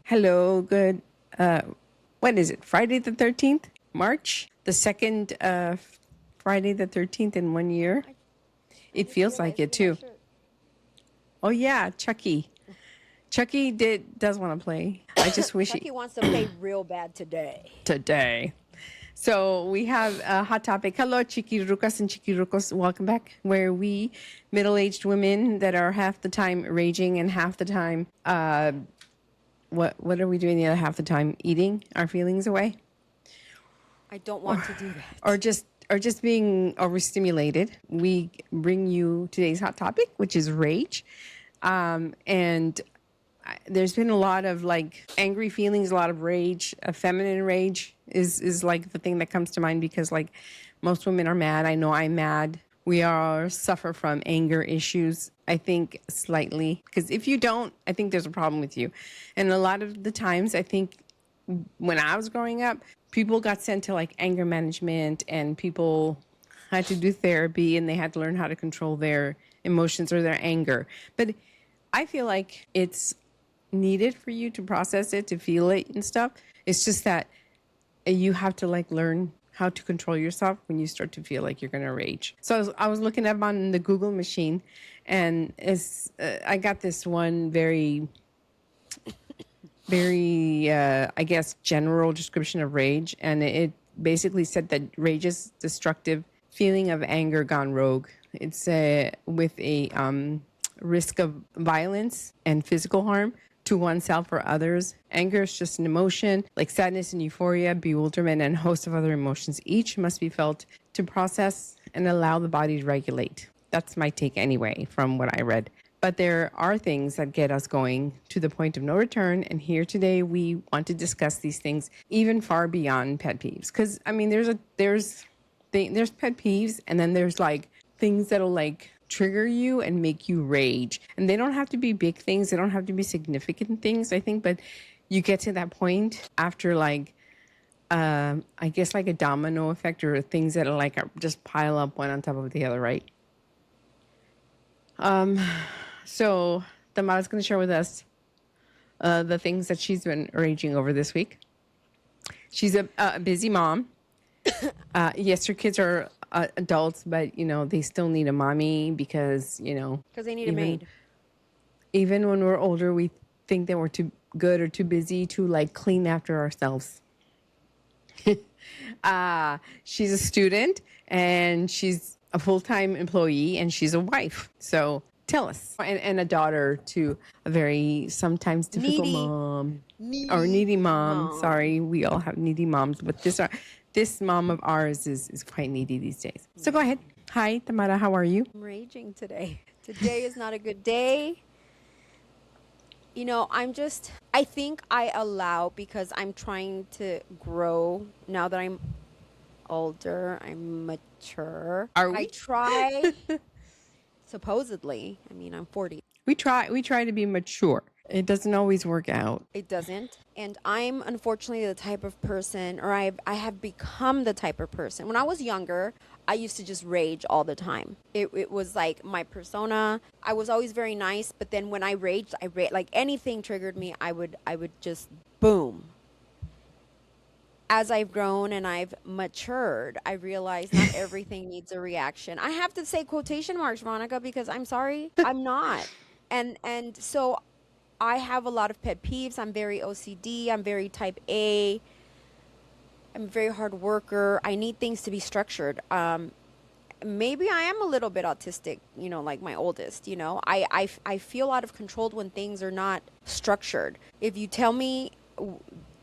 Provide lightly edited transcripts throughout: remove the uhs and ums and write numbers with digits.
Hello, good. What is it? Friday the 13th? March? The second Friday the 13th in 1 year? It feels like it too. Oh yeah, Chucky. Chucky does want to play. I just wish Chucky wants to play real bad today. today. So we have a hot topic. Hello, Chiquirucas and Chiquirucos. Welcome back. Where we, middle-aged women that are half the time raging and half the time, what are we doing the other half the time? Eating our feelings away? I don't want to do that. Or just being overstimulated. We bring you today's hot topic, which is rage. And there's been a lot of like angry feelings, a lot of rage. A feminine rage is like the thing that comes to mind because like most women are mad. I know I'm mad. We all suffer from anger issues, I think, slightly. Because if you don't, I think there's a problem with you. And a lot of the times, I think when I was growing up, people got sent to like anger management and people had to do therapy and they had to learn how to control their emotions or their anger. But I feel like it's needed for you to process it, to feel it and stuff. It's just that you have to like learn how to control yourself when you start to feel like you're going to rage. So I was looking up on the Google machine and I got this one very, I guess, general description of rage. And it basically said that rage is destructive feeling of anger gone rogue. It's with a risk of violence and physical harm to oneself or others. Anger is just an emotion, like sadness and euphoria, bewilderment, and a host of other emotions. Each must be felt to process and allow the body to regulate. That's my take anyway, from what I read. But there are things that get us going to the point of no return. And here today, we want to discuss these things even far beyond pet peeves. Because, I mean, there's pet peeves, and then there's like things that'll like trigger you and make you rage. And they don't have to be big things. They don't have to be significant things, I think. But you get to that point after like, I guess like a domino effect or things that are like just pile up one on top of the other, right? So Tamara's going to share with us the things that she's been raging over this week. She's a busy mom. Yes, her kids are adults, but, you know, they still need a mommy because, you know. Because they need a maid. Even when we're older, we think that we're too good or too busy to, like, clean after ourselves. She's a student, and she's a full-time employee, and she's a wife. So tell us. And a daughter to a very sometimes difficult mom. Needy mom. Sorry, we all have needy moms, but this mom of ours is quite needy these days. So go ahead. Hi, Tamara. How are you? I'm raging today. Today is not a good day. You know, I think I allow, because I'm trying to grow now that I'm older, I'm mature. Are we? I try, supposedly. I mean, I'm 40. We try to be mature. It doesn't always work out. It doesn't. And I'm unfortunately the type of person, or I have become the type of person. When I was younger, I used to just rage all the time. It was like my persona. I was always very nice, but then when I raged, like anything triggered me, I would just boom. As I've grown and I've matured, I realize not everything needs a reaction. I have to say quotation marks, Veronica, because I'm sorry, I'm not. And so I have a lot of pet peeves. I'm very OCD. I'm very type A. I'm a very hard worker. I need things to be structured. Maybe I am a little bit autistic, you know, like my oldest, you know. I feel out of control when things are not structured. If you tell me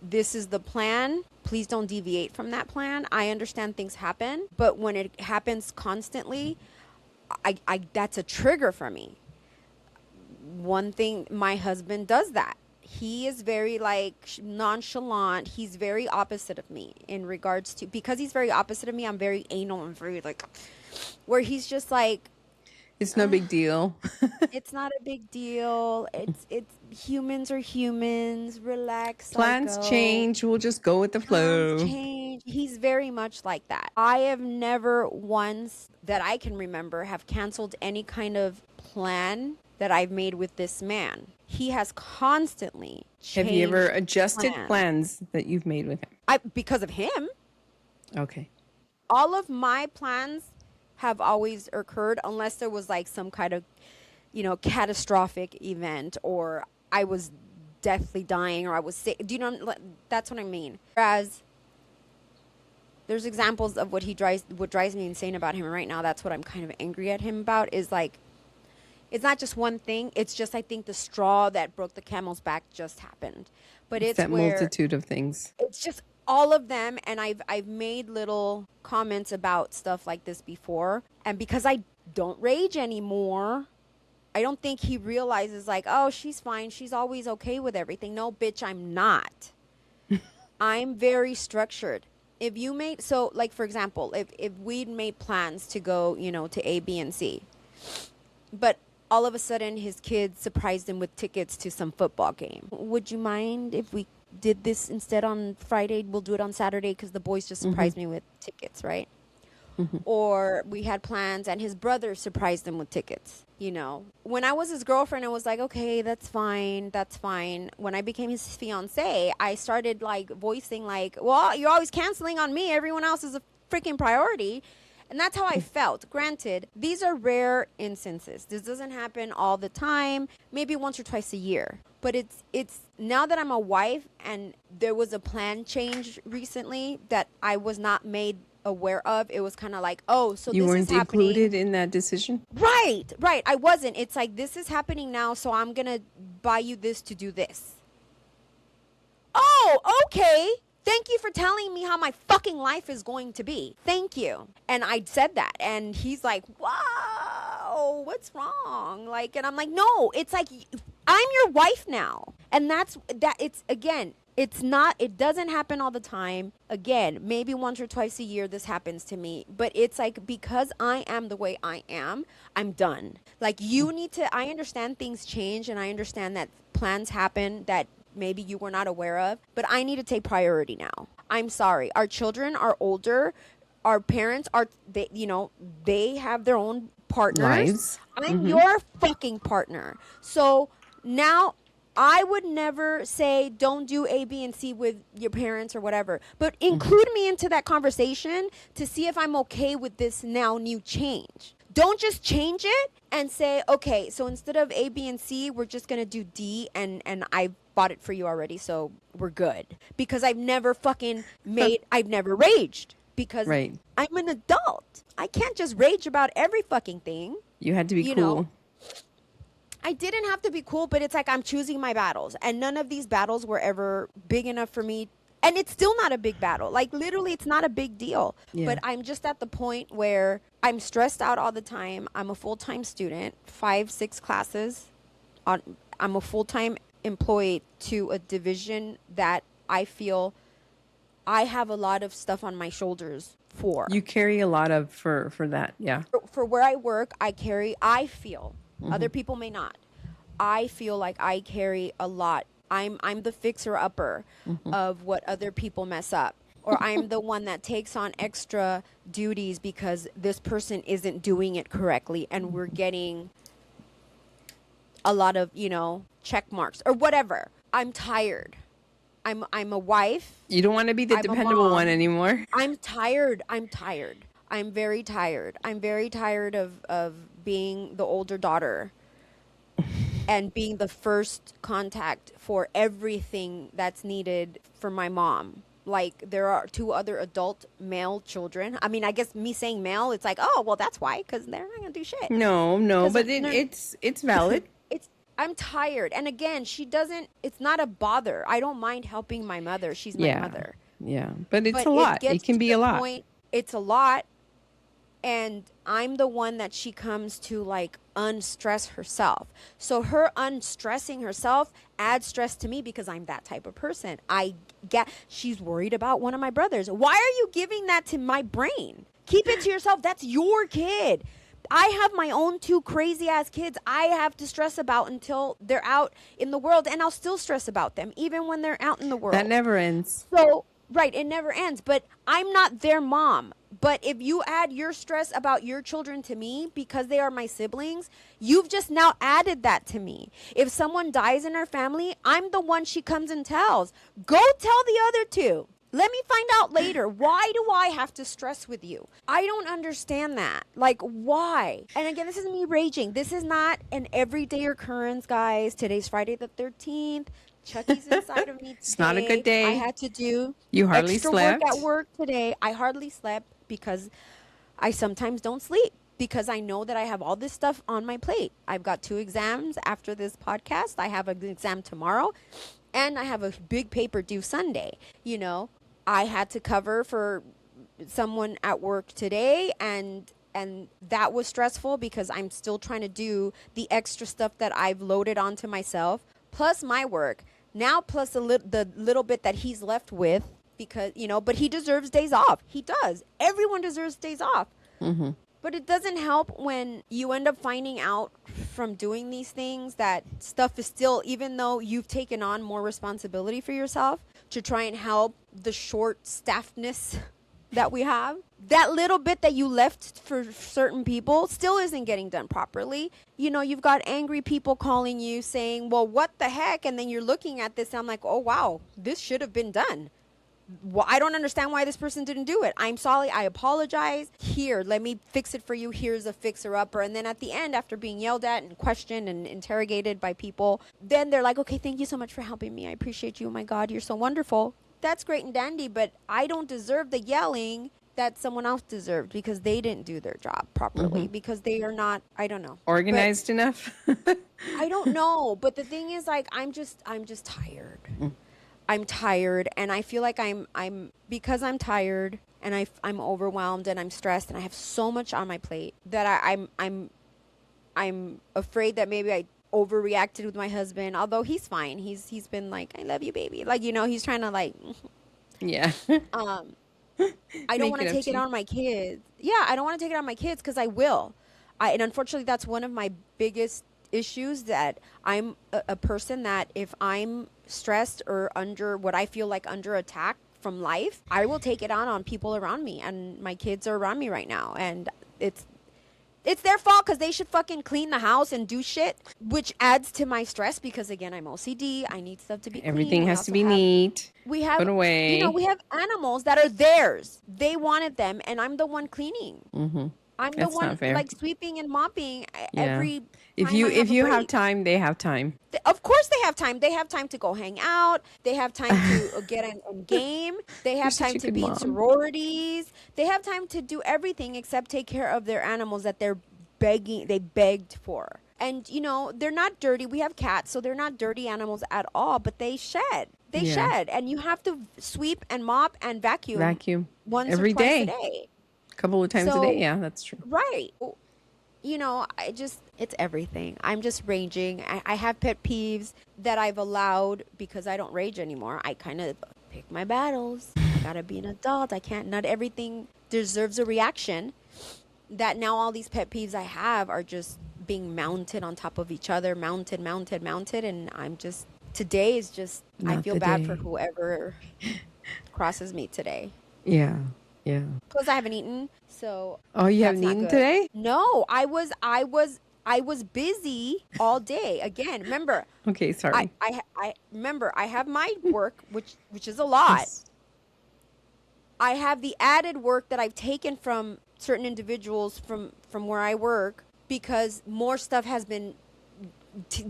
this is the plan, please don't deviate from that plan. I understand things happen, but when it happens constantly, I that's a trigger for me. One thing, my husband does that. He is very like nonchalant. He's very opposite of me in regards to, because he's very opposite of me, I'm very anal and very like, where he's just like, it's no big deal. it's not a big deal. It's humans are humans. Relax. Plans psycho. change. We'll just go with the flow. Plans change. He's very much like that. I have never once that I can remember have canceled any kind of plan that I've made with this man. He has constantly Have you ever changed adjusted plans. plans that you've made with him? Because of him, Okay. all of my plans have always occurred unless there was like some kind of, catastrophic event, or I was deathly dying, or I was sick. Do you know? That's what I mean. Whereas there's examples of what drives me insane about him. And right now, that's what I'm kind of angry at him about. Is like, it's not just one thing. It's just, I think the straw that broke the camel's back just happened. But it's that where multitude of things. it's just all of them. And I've made little comments about stuff like this before. And because I don't rage anymore, I don't think he realizes like, oh, she's fine. She's always okay with everything. No, bitch, I'm not. I'm very structured. If you made, so like, for example, if we'd made plans to go, to A, B, and C, but all of a sudden his kids surprised him with tickets to some football game. Would you mind if we did this instead on Friday? We'll do it on Saturday because the boys just surprised me with tickets, right? Or we had plans and his brother surprised him with tickets. When I was his girlfriend, I was like, okay, that's fine. When I became his fiance, I started like voicing like, well, you're always canceling on me. Everyone else is a freaking priority. And that's how I felt. Granted, these are rare instances. This doesn't happen all the time, maybe once or twice a year. But it's now that I'm a wife and there was a plan change recently that I was not made aware of. It was kind of like, oh, so You this weren't is happening. included in that decision? Right. I wasn't. It's like, this is happening now, so I'm going to buy you this to do this. Oh, okay. Thank you for telling me how my fucking life is going to be. Thank you. And I said that. And he's like, whoa, what's wrong? Like, and I'm like, no, it's like, I'm your wife now. And it doesn't happen all the time. Again, maybe once or twice a year this happens to me. But it's like, because I am the way I am, I'm done. Like, I understand things change, and I understand that plans happen that maybe you were not aware of, but I need to take priority now. I'm sorry. Our children are older. Our parents they have their own partners. Lives. I'm your fucking partner. So now I would never say don't do A, B, and C with your parents or whatever, but include me into that conversation to see if I'm okay with this now new change. Don't just change it and say, okay, so instead of A, B, and C, we're just going to do D, and I bought it for you already, so we're good. Because I've never raged. Because Right. I'm an adult. I can't just rage about every fucking thing. You had to be You cool. know. I didn't have to be cool, but it's like I'm choosing my battles. And none of these battles were ever big enough for me. And it's still not a big battle. Like, literally, it's not a big deal. Yeah. But I'm just at the point where I'm stressed out all the time. I'm a full-time student, 5-6 classes. I'm a full-time employee to a division that I feel I have a lot of stuff on my shoulders for. You carry a lot of for that. Yeah. For where I work, I feel, other people may not. I feel like I carry a lot. I'm the fixer-upper of what other people mess up. Or I'm the one that takes on extra duties because this person isn't doing it correctly and we're getting a lot of, check marks or whatever. I'm tired. I'm a wife. You don't want to be the I'm a dependable mom. one anymore. I'm tired. I'm very tired. I'm very tired of being the older daughter and being the first contact for everything that's needed for my mom. Like, there are 2 other adult male children. I mean, I guess me saying male, it's like, oh, well, that's why, because they're not going to do shit. No, 'Cause but no. it's valid. I'm tired. And again, it's not a bother. I don't mind helping my mother. She's my mother. Yeah, but it's But a lot. gets It can to be the a lot. point- it's a lot. And I'm the one that she comes to, like, unstress herself. So her unstressing herself adds stress to me because I'm that type of person. She's worried about one of my brothers. Why are you giving that to my brain? Keep it to yourself. That's your kid. I have my own 2 crazy ass kids I have to stress about until they're out in the world, and I'll still stress about them even when they're out in the world. That never ends. So, right, it never ends, but I'm not their mom. But if you add your stress about your children to me because they are my siblings, you've just now added that to me. If someone dies in our family, I'm the one she comes and tells. Go tell the other two. Let me find out later. Why do I have to stress with you? I don't understand that. Like, why? And again, this is me raging. This is not an everyday occurrence, guys. Today's Friday the 13th. Chucky's inside of me today. It's not a good day. I had to do You hardly extra slept. work at work today. I hardly slept because I sometimes don't sleep because I know that I have all this stuff on my plate. I've got 2 exams after this podcast. I have an exam tomorrow and I have a big paper due Sunday. You know, I had to cover for someone at work today and that was stressful because I'm still trying to do the extra stuff that I've loaded onto myself plus my work. Now plus the little bit that he's left with because, you know, but he deserves days off. He does. Everyone deserves days off. Mm-hmm. But it doesn't help when you end up finding out from doing these things that stuff is still, even though you've taken on more responsibility for yourself to try and help the short staffedness that we have, that little bit that you left for certain people still isn't getting done properly. You know, you've got angry people calling you saying, well, what the heck? And then you're looking at this and I'm like, oh, wow, this should have been done. Well, I don't understand why this person didn't do it. I'm sorry. I apologize. Here, let me fix it for you. Here's a fixer-upper. And then at the end, after being yelled at and questioned and interrogated by people, then they're like, okay, thank you so much for helping me. I appreciate you. Oh, my God, you're so wonderful. That's great and dandy, but I don't deserve the yelling that someone else deserved because they didn't do their job properly because they are not, I don't know. Organized enough? I don't know. But the thing is, like, I'm just tired. I'm tired and I feel like I'm because I'm tired and I'm overwhelmed and I'm stressed and I have so much on my plate that I'm afraid that maybe I overreacted with my husband, although he's fine. He's been like, I love you, baby. Like, you know, he's trying to like Yeah. I don't want to take it on my kids. Yeah, I don't want to take it on my kids because I will. And unfortunately, that's one of my biggest issues, that I'm a person that if I'm stressed or under what I feel like under attack from life, I will take it on people around me. And my kids are around me right now. And it's their fault because they should fucking clean the house and do shit, which adds to my stress because, again, I'm OCD. I need stuff to be clean. Everything has to be neat. We have, put away. You know, we have animals that are theirs. They wanted them, and I'm the one cleaning. Mm-hmm. I'm the That's one not fair. like sweeping and mopping Yeah. every. If time you I have a have break. time, they have time. Of course they have time. They have time to go hang out. They have time to get in game. They have such time a to good be in mom. sororities. They have time to do everything except take care of their animals that they begged for. And, you know, they're not dirty. We have cats, so they're not dirty animals at all, but they shed. They Yeah. shed. And you have to sweep and mop and vacuum once every or twice day. a day. A couple of times So- a day. Yeah, that's true. Right. You know, it's everything. I'm just raging. I have pet peeves that I've allowed because I don't rage anymore. I kind of pick my battles. I gotta be an adult. Not everything deserves a reaction. That now all these pet peeves I have are just being mounted on top of each other, mounted. And today is just, I Not feel the bad for day. whoever crosses me today. Yeah. Yeah. Plus I haven't eaten, so. Oh, you that's haven't not eaten good. today? No, I was busy all day. Again, remember, Okay, sorry. I remember I have my work, which is a lot. Yes. I have the added work that I've taken from certain individuals from where I work because more stuff has been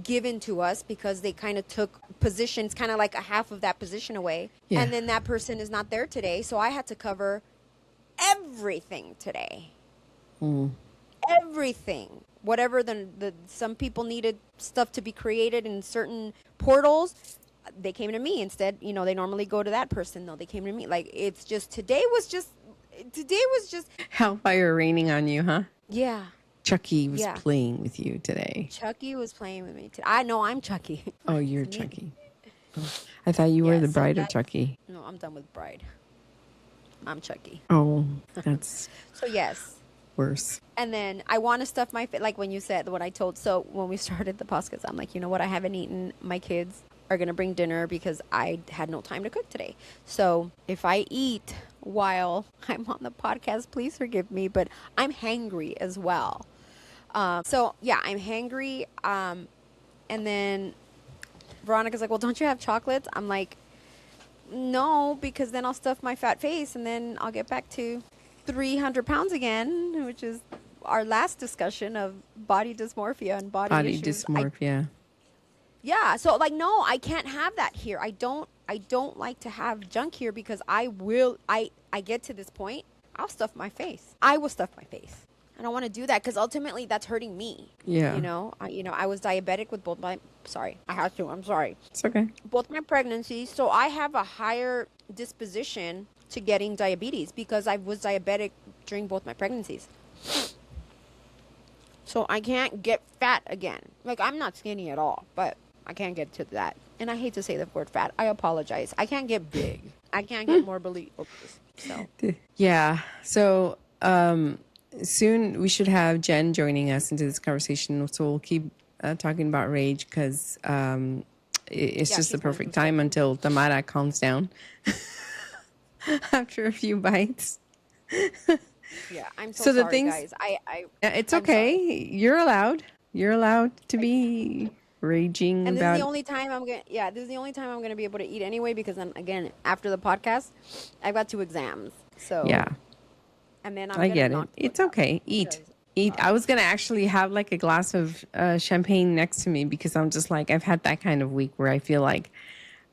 given to us because they kind of took positions, kind of like a half of that position away. Yeah. And then that person is not there today. So I had to cover everything today. Everything. Whatever the some people needed stuff to be created in certain portals, they came to me instead. You know, they normally go to that person. No, they came to me. Like, it's just today was just Hellfire raining on you, huh? yeah. Chucky was Yeah. playing with you today. Chucky was playing with me today. I know I'm Chucky. Oh, you're It's me. Chucky. Oh, I thought you were Yeah, the so bride of that's- Chucky. No, I'm done with Bride. I'm Chucky. Oh, that's So yes. worse. And then I want to stuff my like when you said what I told. So when we started the podcast, I'm like, you know what? I haven't eaten. My kids are gonna bring dinner because I had no time to cook today. So if I eat while I'm on the podcast. Please forgive me, but I'm hangry as well. So yeah, I'm hangry. And then Veronica's like, well, don't you have chocolates? I'm like, no, because then I'll stuff my fat face and then I'll get back to 300 pounds again, which is our last discussion of body dysmorphia and body issues. dysmorphia. Yeah, so like no, I can't have that here. I don't like to have junk here because I get to this point, I'll stuff my face. I will stuff my face. I don't want to do that because ultimately that's hurting me. Yeah. I was diabetic with both my I had to. I'm sorry. It's okay. Both my pregnancies, so I have a higher disposition to getting diabetes because I was diabetic during both my pregnancies. So I can't get fat again. Like I'm not skinny at all, but I can't get to that. And I hate to say the word fat. I apologize. I can't get big. I can't get morbidly obese. So Yeah. So soon we should have Jen joining us into this conversation. So we'll keep talking about rage because it's just the perfect time until Tamara calms down after a few bites. yeah, I'm so, So the sorry, things- guys. Yeah, it's I'm okay. sorry. You're allowed. You're allowed to be raging And this about. is the only time this is the only time I'm gonna be able to eat anyway because then again after the podcast, I've got 2 exams. So Yeah, and then I'm I gonna get it. knock It's out. okay. Eat. Because- Eat. I was gonna actually have like a glass of champagne next to me because I'm just like I've had that kind of week where I feel like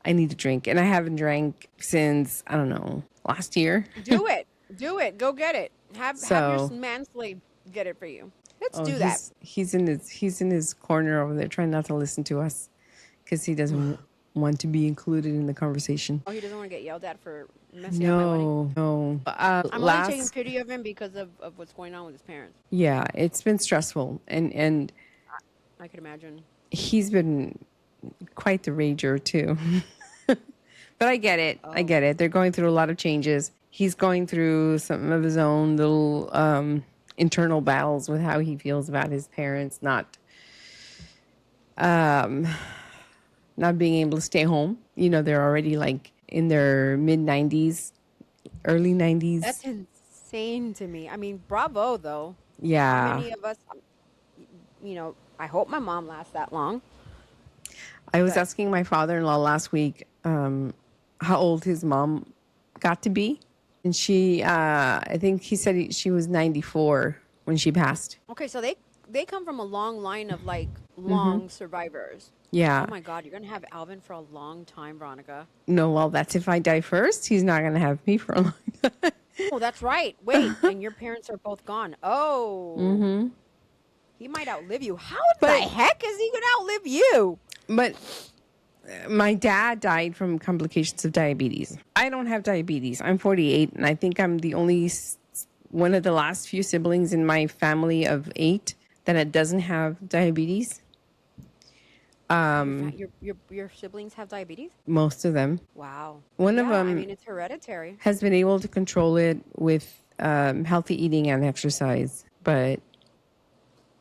I need to drink, and I haven't drank since I don't know last year. Do it. Go get it. Have So- your man slave get it for you. Let's Oh, do that. He's in his corner over there trying not to listen to us because he doesn't want to be included in the conversation. Oh, he doesn't want to get yelled at for messing up my money. No. I'm only taking pity of him because of what's going on with his parents. Yeah, it's been stressful, and I could imagine. he's been quite the rager too. But I get it. I get it. They're going through a lot of changes. He's going through some of his own little internal battles with how he feels about his parents not being able to stay home. You know, they're already like in their mid 90s, early 90s. That's insane to me. I mean, bravo though. How Yeah. many of us? I hope my mom lasts that long. I was asking my father-in-law last week how old his mom got to be. And she, I think he said she was 94 when she passed. Okay, so they come from a long line of like long survivors. Yeah. Oh my God, you're gonna have Alvin for a long time, Veronica. No, well, that's if I die first. He's not going to have me for a long time. Oh, that's right. Wait, and your parents are both gone. Oh, he might outlive you. How the But- heck is he gonna outlive you? But my dad died from complications of diabetes. I don't have diabetes. I'm 48, and I think I'm the only one of the last few siblings in my family of 8 that doesn't have diabetes. Your siblings have diabetes? Most of them. Wow. One of Yeah, I them mean, it's hereditary. has been able to control it with healthy eating and exercise, but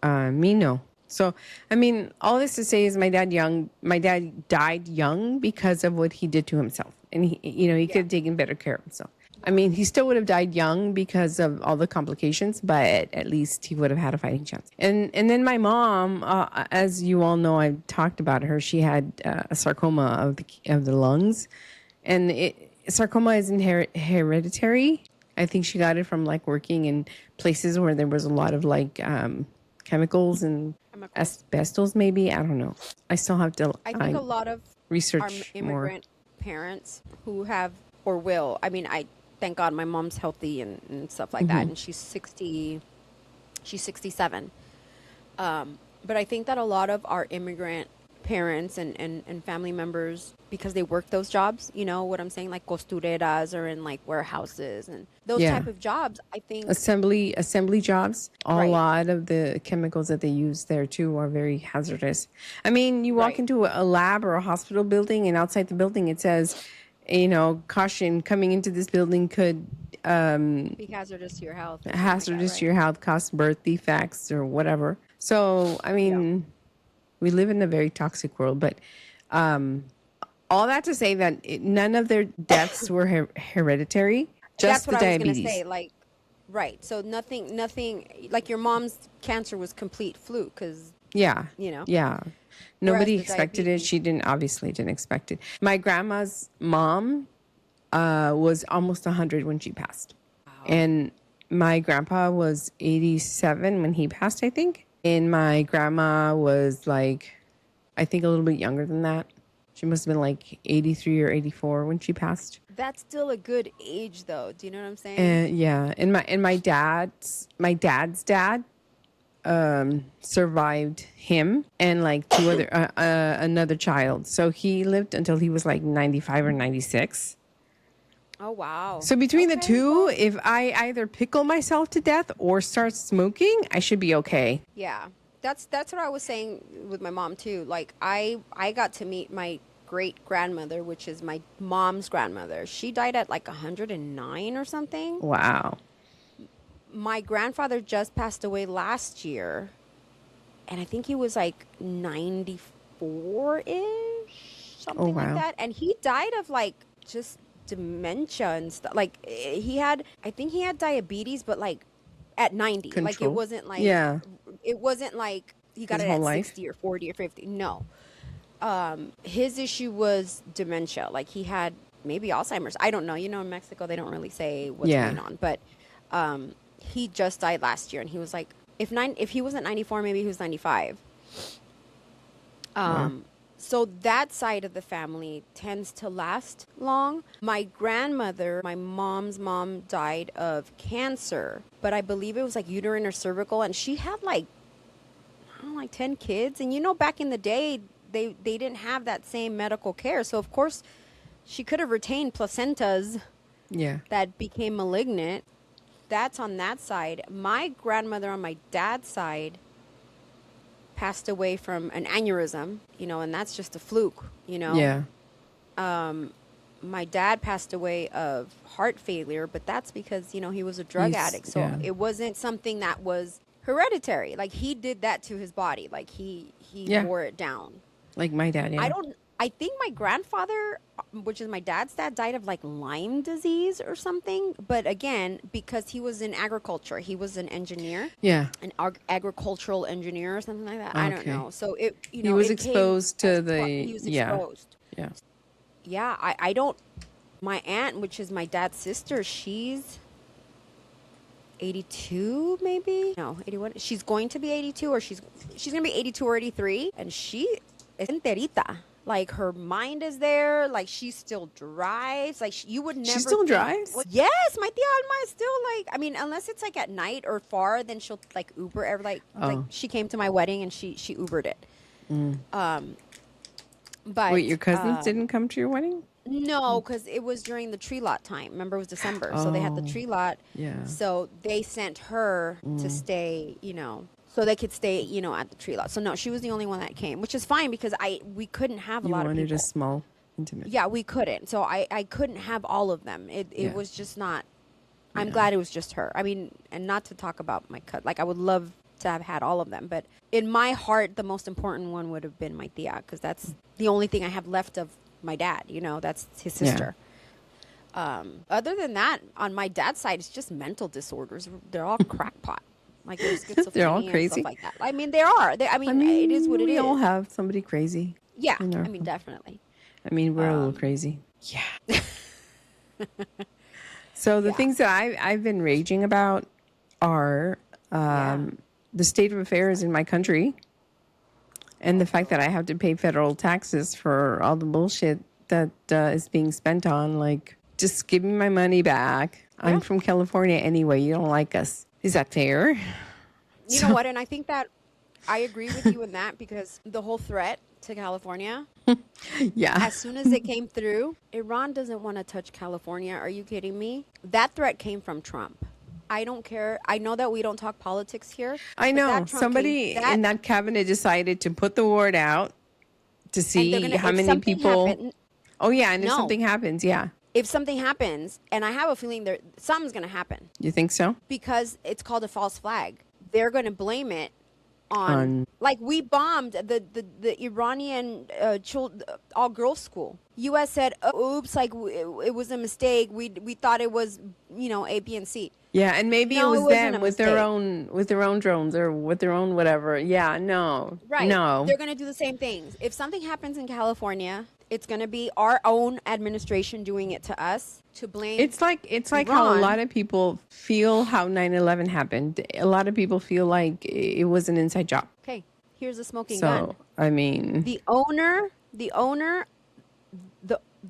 me, no. So, I mean, all this to say is my dad died young because of what he did to himself. And he could have taken better care of himself. I mean, he still would have died young because of all the complications, but at least he would have had a fighting chance. And then my mom, as you all know, I've talked about her. She had a sarcoma of the lungs, and sarcoma is hereditary. I think she got it from like working in places where there was a lot of like chemicals and asbestos, maybe. I don't know. I still have to. I think a lot of our research more. immigrant parents who have or will. I mean, I thank God my mom's healthy and stuff like that, and she's 67. But I think that a lot of our immigrant parents and family members, because they work those jobs, you know what I'm saying, like costureras or in like warehouses and those Yeah. type of jobs, I think Assembly jobs. A Right. lot of the chemicals that they use there too are very hazardous. I mean, you walk Right. into a lab or a hospital building, and outside the building it says, caution, coming into this building could be hazardous to your health. or something like that, hazardous right? to your health, cause birth defects or whatever. So, I mean, we live in a very toxic world, but all that to say that none of their deaths were hereditary. Just That's what the I was gonna diabetes. say. Like, right. So nothing. Like your mom's cancer was complete fluke, because Yeah. you know. Yeah. Whereas Nobody the expected it. diabetes, She didn't obviously didn't expect it. My grandma's mom was almost 100 when she passed. And my grandpa was 87 when he passed, I think. And my grandma was like, I think a little bit younger than that. She must have been like 83 or 84 when she passed. that's still a good age, though. Do you know what I'm saying? And yeah, and my dad's dad survived him and like two other another child. So he lived until he was like 95 or 96. Oh wow. So between the Okay, two, well, if I either pickle myself to death or start smoking, I should be okay. yeah, that's what I was saying with my mom too. Like I got to meet my great grandmother, which is my mom's grandmother. She died at like 109 or something. Wow. My grandfather just passed away last year, and I think he was like 94 ish, something like wow. that. And he died of like just dementia and stuff. Like I think he had diabetes, but like at 90. Like it Control. wasn't like, Yeah. it wasn't like he got His it whole at life? 60 or 40 or 50. No. His issue was dementia. Like he had maybe Alzheimer's. I don't know. You know, in Mexico, they don't really say what's Yeah. going on. But he just died last year, and he was like, if he wasn't 94, maybe he was 95. So that side of the family tends to last long. My grandmother, my mom's mom, died of cancer, but I believe it was like uterine or cervical, and she had like, I don't know, like 10 kids. And you know, back in the day, they didn't have that same medical care. So of course, she could have retained placentas Yeah. that became malignant. That's on that side. My grandmother on my dad's side passed away from an aneurysm, you know, and that's just a fluke, you know. Yeah. My dad passed away of heart failure, but that's because, you know, he was a drug addict. So yeah. it wasn't something that was hereditary. Like he did that to his body. Like he Yeah. wore it down. Like my dad. Yeah. I think my grandfather, which is my dad's dad, died of like Lyme disease or something. But again, because he was in agriculture, he was an engineer, Yeah. an agricultural engineer or something like that. I don't Okay. know. So it, you He know, was it came exposed to as the he was yeah. exposed. Yeah. Yeah, I don't. My aunt, which is my dad's sister, she's 82, maybe. No, 81. She's going to be 82, or she's gonna be 82 or 83, and she is enterita. Like her mind is there. Like she still drives. Like you would never. still think- drives? Well, yes, my tia Alma is still like. I mean, unless it's like at night or far, then she'll like Uber. Like Oh. she came to my wedding and she Ubered it. But Wait, your cousins didn't come to your wedding? no, because it was during the tree lot time. Remember, it was December, so they had the Oh. tree lot. Yeah. So they sent her to stay, you know, so they could stay, you know, at the tree lot. So no, she was the only one that came, which is fine because we couldn't have a You lot of wanted people. a small, intimate. Yeah, we couldn't. So I couldn't have all of them. It Yeah. was just not. I'm Yeah. glad it was just her. I mean, and not to talk about my cut. Like I would love to have had all of them, but in my heart, the most important one would have been my tia, because that's the only thing I have left of my dad. You know, that's his Yeah. sister. Other than that, on my dad's side, it's just mental disorders. They're all crackpot. Like there's schizophrenia They're all and crazy? stuff like that. I mean, they are. I mean, it is what it we is. all have somebody crazy. Yeah, in our- I mean, definitely. I mean, we're a little crazy. Yeah. So the Yeah. things that I've been raging about are the state of affairs in my country, and the fact that I have to pay federal taxes for all the bullshit that is being spent on. Like, just give me my money back. Yeah. I'm from California anyway. You don't like us. Is that fair? You know what? And I think that I agree with you in that, because the whole threat to California, Yeah. as soon as it came through, Iran doesn't want to touch California. Are you kidding me? That threat came from Trump. I don't care. I know that we don't talk politics here. I but know. that Trump Somebody came- in that cabinet decided to put the word out to and see they're gonna- how if many something people. happen- Oh, yeah. And if No. something happens, yeah. if something happens, and I have a feeling something's going to happen, You think so? because it's called a false flag. They're going to blame it on like we bombed the Iranian all girls school. U.S. said, "Oops, like it was a mistake. We thought it was A, B, and C." Yeah, and maybe No, it it was wasn't them a with their mistake. own drones or with their own whatever. Yeah, no, Right. no. They're going to do the same things. If something happens in California, it's going to be our own administration doing it to us to blame. It's like how a Iran. lot of people feel how 9/11 happened. A lot of people feel like it was an inside job. Okay, here's a smoking gun. So, I mean, The owner, the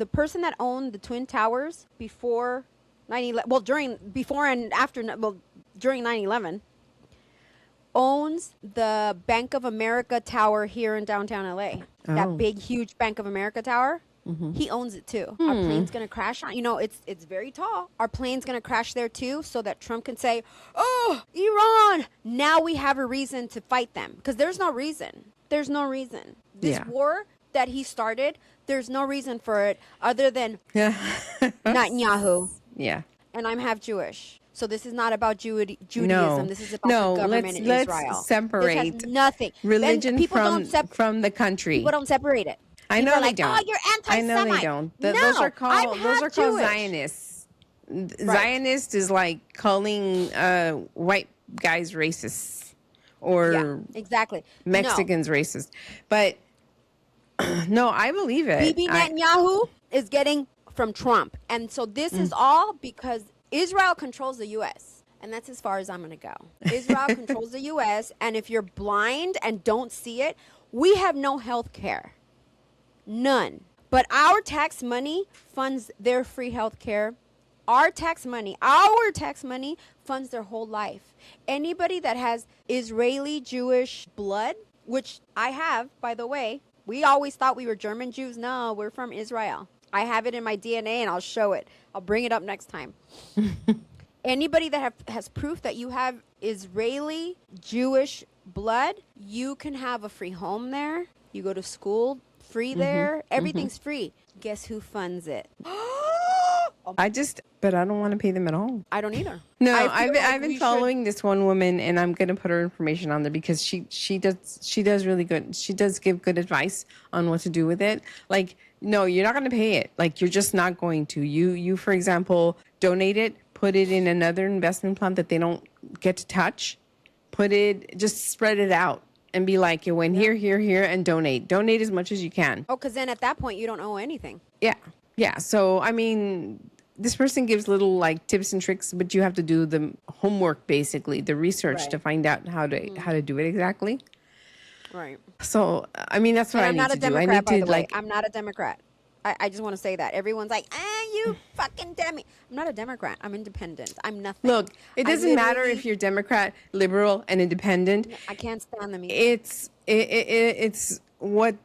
person that owned the Twin Towers before 9/11, well, before and after, well, during 9/11, owns the Bank of America Tower here in downtown LA. Oh. That big, huge Bank of America Tower. He owns it too. Our plane's gonna crash on. It's very tall. Our plane's gonna crash there too, so that Trump can say, "Oh, Iran." Now we have a reason to fight them because there's no reason. There's no reason. This Yeah. war that he started, there's no reason for it other than yeah. Netanyahu. Yeah. And I'm half Jewish. So this is not about Judaism. No. This is about No, the government in let's Israel. This separate has nothing. religion People don't from the country. people don't separate it. I People know are they like, don't. "Oh, you're I know anti-Semite." they don't. No, Those are I'm called half Jewish. Zionists. Zionist is like calling white guys racist or Yeah, exactly. Mexicans racist. But no, I believe No, it. Bibi Netanyahu is getting from Trump. And so this is all because Israel controls the U.S. And that's as far as I'm going to go. Israel controls the U.S. And if you're blind and don't see it, we have no health care. None. But our tax money funds their free health care. Our tax money funds their whole life. Anybody that has Israeli Jewish blood, which I have, by the way, we always thought we were German Jews. No, we're from Israel. I have it in my DNA and I'll show it. I'll bring it up next time. Anybody that has proof that you have Israeli Jewish blood, you can have a free home there. You go to school free there. Everything's free. Guess who funds it? But I don't want to pay them at all. I don't either. No, I feel like I've we been should- following this one woman, and I'm gonna put her information on there because she does really good. She does give good advice on what to do with it. Like, no, you're not gonna pay it. Like, you're just not going to. You for example, donate it, put it in another investment plan that they don't get to touch. Just spread it out and be like, you went here, and donate as much as you can. Oh, because then at that point you don't owe anything. Yeah. So, I mean, this person gives little like tips and tricks, but you have to do the homework, basically, the research Right. to find out how to do it exactly. Right. So, I mean, that's what And I I'm need not a to do. I Democrat, need by to the way. like I'm not a Democrat. I just want to say that. Everyone's like, you fucking Demi. I'm not a Democrat. I'm independent. I'm nothing. look. It I doesn't matter literally- if you're Democrat, liberal, and independent. I can't stand them either. It's what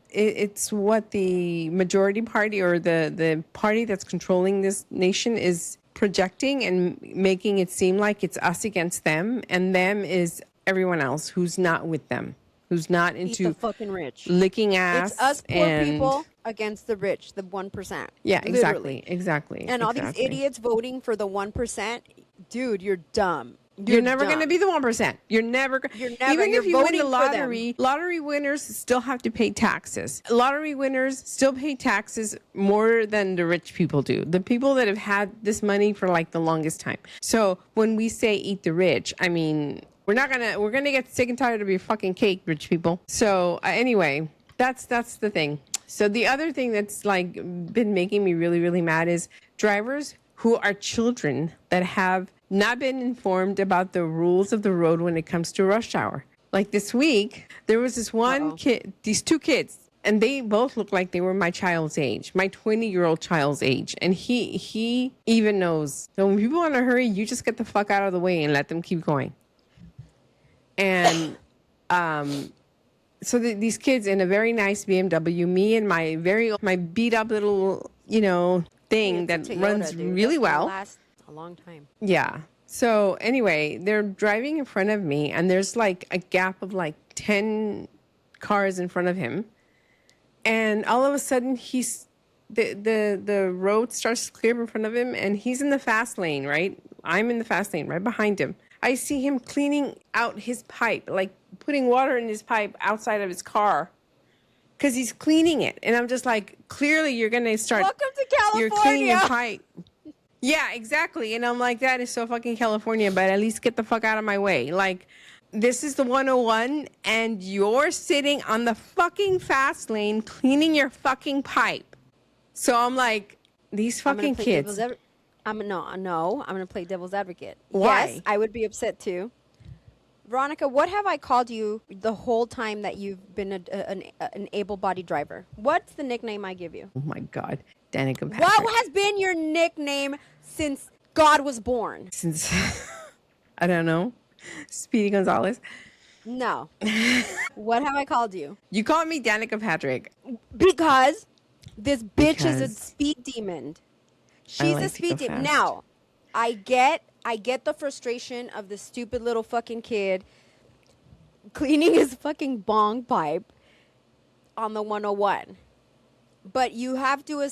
the majority party or the party that's controlling this nation is projecting and making it seem like it's us against them, and them is everyone else who's not with them, who's not Eat into the fucking rich. licking ass. It's us poor and, people against the rich, the 1%. Yeah, Literally. exactly. And all these exactly. idiots voting for the 1%, dude, you're dumb. You're never going to be the 1%. You're never. You're never- Even you're if you win voting the for lottery, lottery winners still have to pay taxes. Lottery winners still pay taxes more than the rich people do. The people that have had this money for like the longest time. So when we say eat the rich, I mean, we're gonna get sick and tired of your fucking cake, rich people. So anyway, that's the thing. So the other thing that's like been making me really, really mad is drivers who are children that have not been informed about the rules of the road when it comes to rush hour. Like this week, there was this one kid, these two kids, and they both look like they were my child's age, my 20-year-old child's age. And he even knows. So when people want to hurry, you just get the fuck out of the way and let them keep going. And so these kids in a very nice BMW, me and my beat up little, thing that It's a Toyota, runs dude. really That's gonna well. last a long time. Yeah. So anyway, they're driving in front of me and there's like a gap of like 10 cars in front of him. And all of a sudden the road starts to clear up in front of him and he's in the fast lane, right? I'm in the fast lane right behind him. I see him cleaning out his pipe, like putting water in his pipe outside of his car because he's cleaning it. And I'm just like, clearly you're going to start. Welcome to You're cleaning your California. pipe. Yeah, exactly. And I'm like, that is so fucking California, but at least get the fuck out of my way. Like, this is the 101 and you're sitting on the fucking fast lane cleaning your fucking pipe. So I'm like, these fucking kids. I'm gonna play devil's advocate. Why? Yes, I would be upset too. Veronica, what have I called you the whole time that you've been an able-bodied driver? What's the nickname I give you? Oh my God. Danica Patrick. What has been your nickname since God was born? Since, I don't know, Speedy Gonzalez. No. What have I called you? You call me Danica Patrick. Because this bitch is a Because speed demon. She's like a to speed go demon. fast. Now, I get the frustration of this stupid little fucking kid cleaning his fucking bong pipe on the 101. But you have to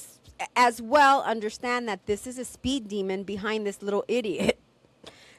as well understand that this is a speed demon behind this little idiot.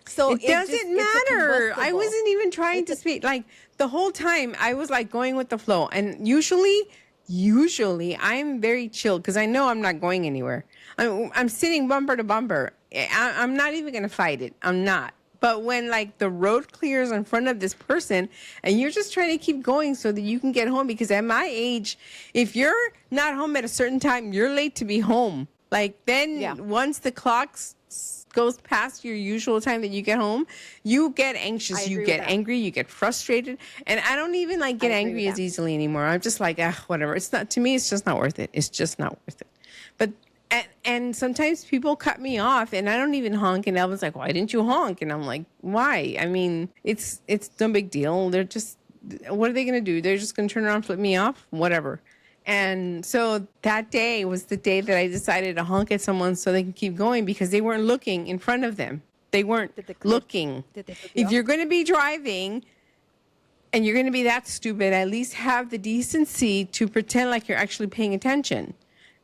So it doesn't it's a matter. I combustible. wasn't even trying It's to a- speak. Like the whole time I was like going with the flow. And usually I'm very chill because I know I'm not going anywhere. I'm sitting bumper to bumper. I'm not even going to fight it. I'm not. But when like the road clears in front of this person and you're just trying to keep going so that you can get home, because at my age, if you're not home at a certain time, you're late to be home. Like then Yeah. once the clock goes past your usual time that you get home, you get anxious, I you agree get with that. angry, you get frustrated. And I don't even like get I agree angry with as that. easily anymore. I'm just like, whatever. It's not, to me, it's just not worth it. It's just not worth it. But and sometimes people cut me off and I don't even honk, and Elvin's like, why didn't you honk? And I'm like, why? I mean, it's no big deal. They're just, what are they going to do? They're just going to turn around, flip me off, whatever. And so that day was the day that I decided to honk at someone so they can keep going, because they weren't looking in front of them. They weren't Did they clear- looking. did they flip you If off? you're going to be driving and you're going to be that stupid, at least have the decency to pretend like you're actually paying attention.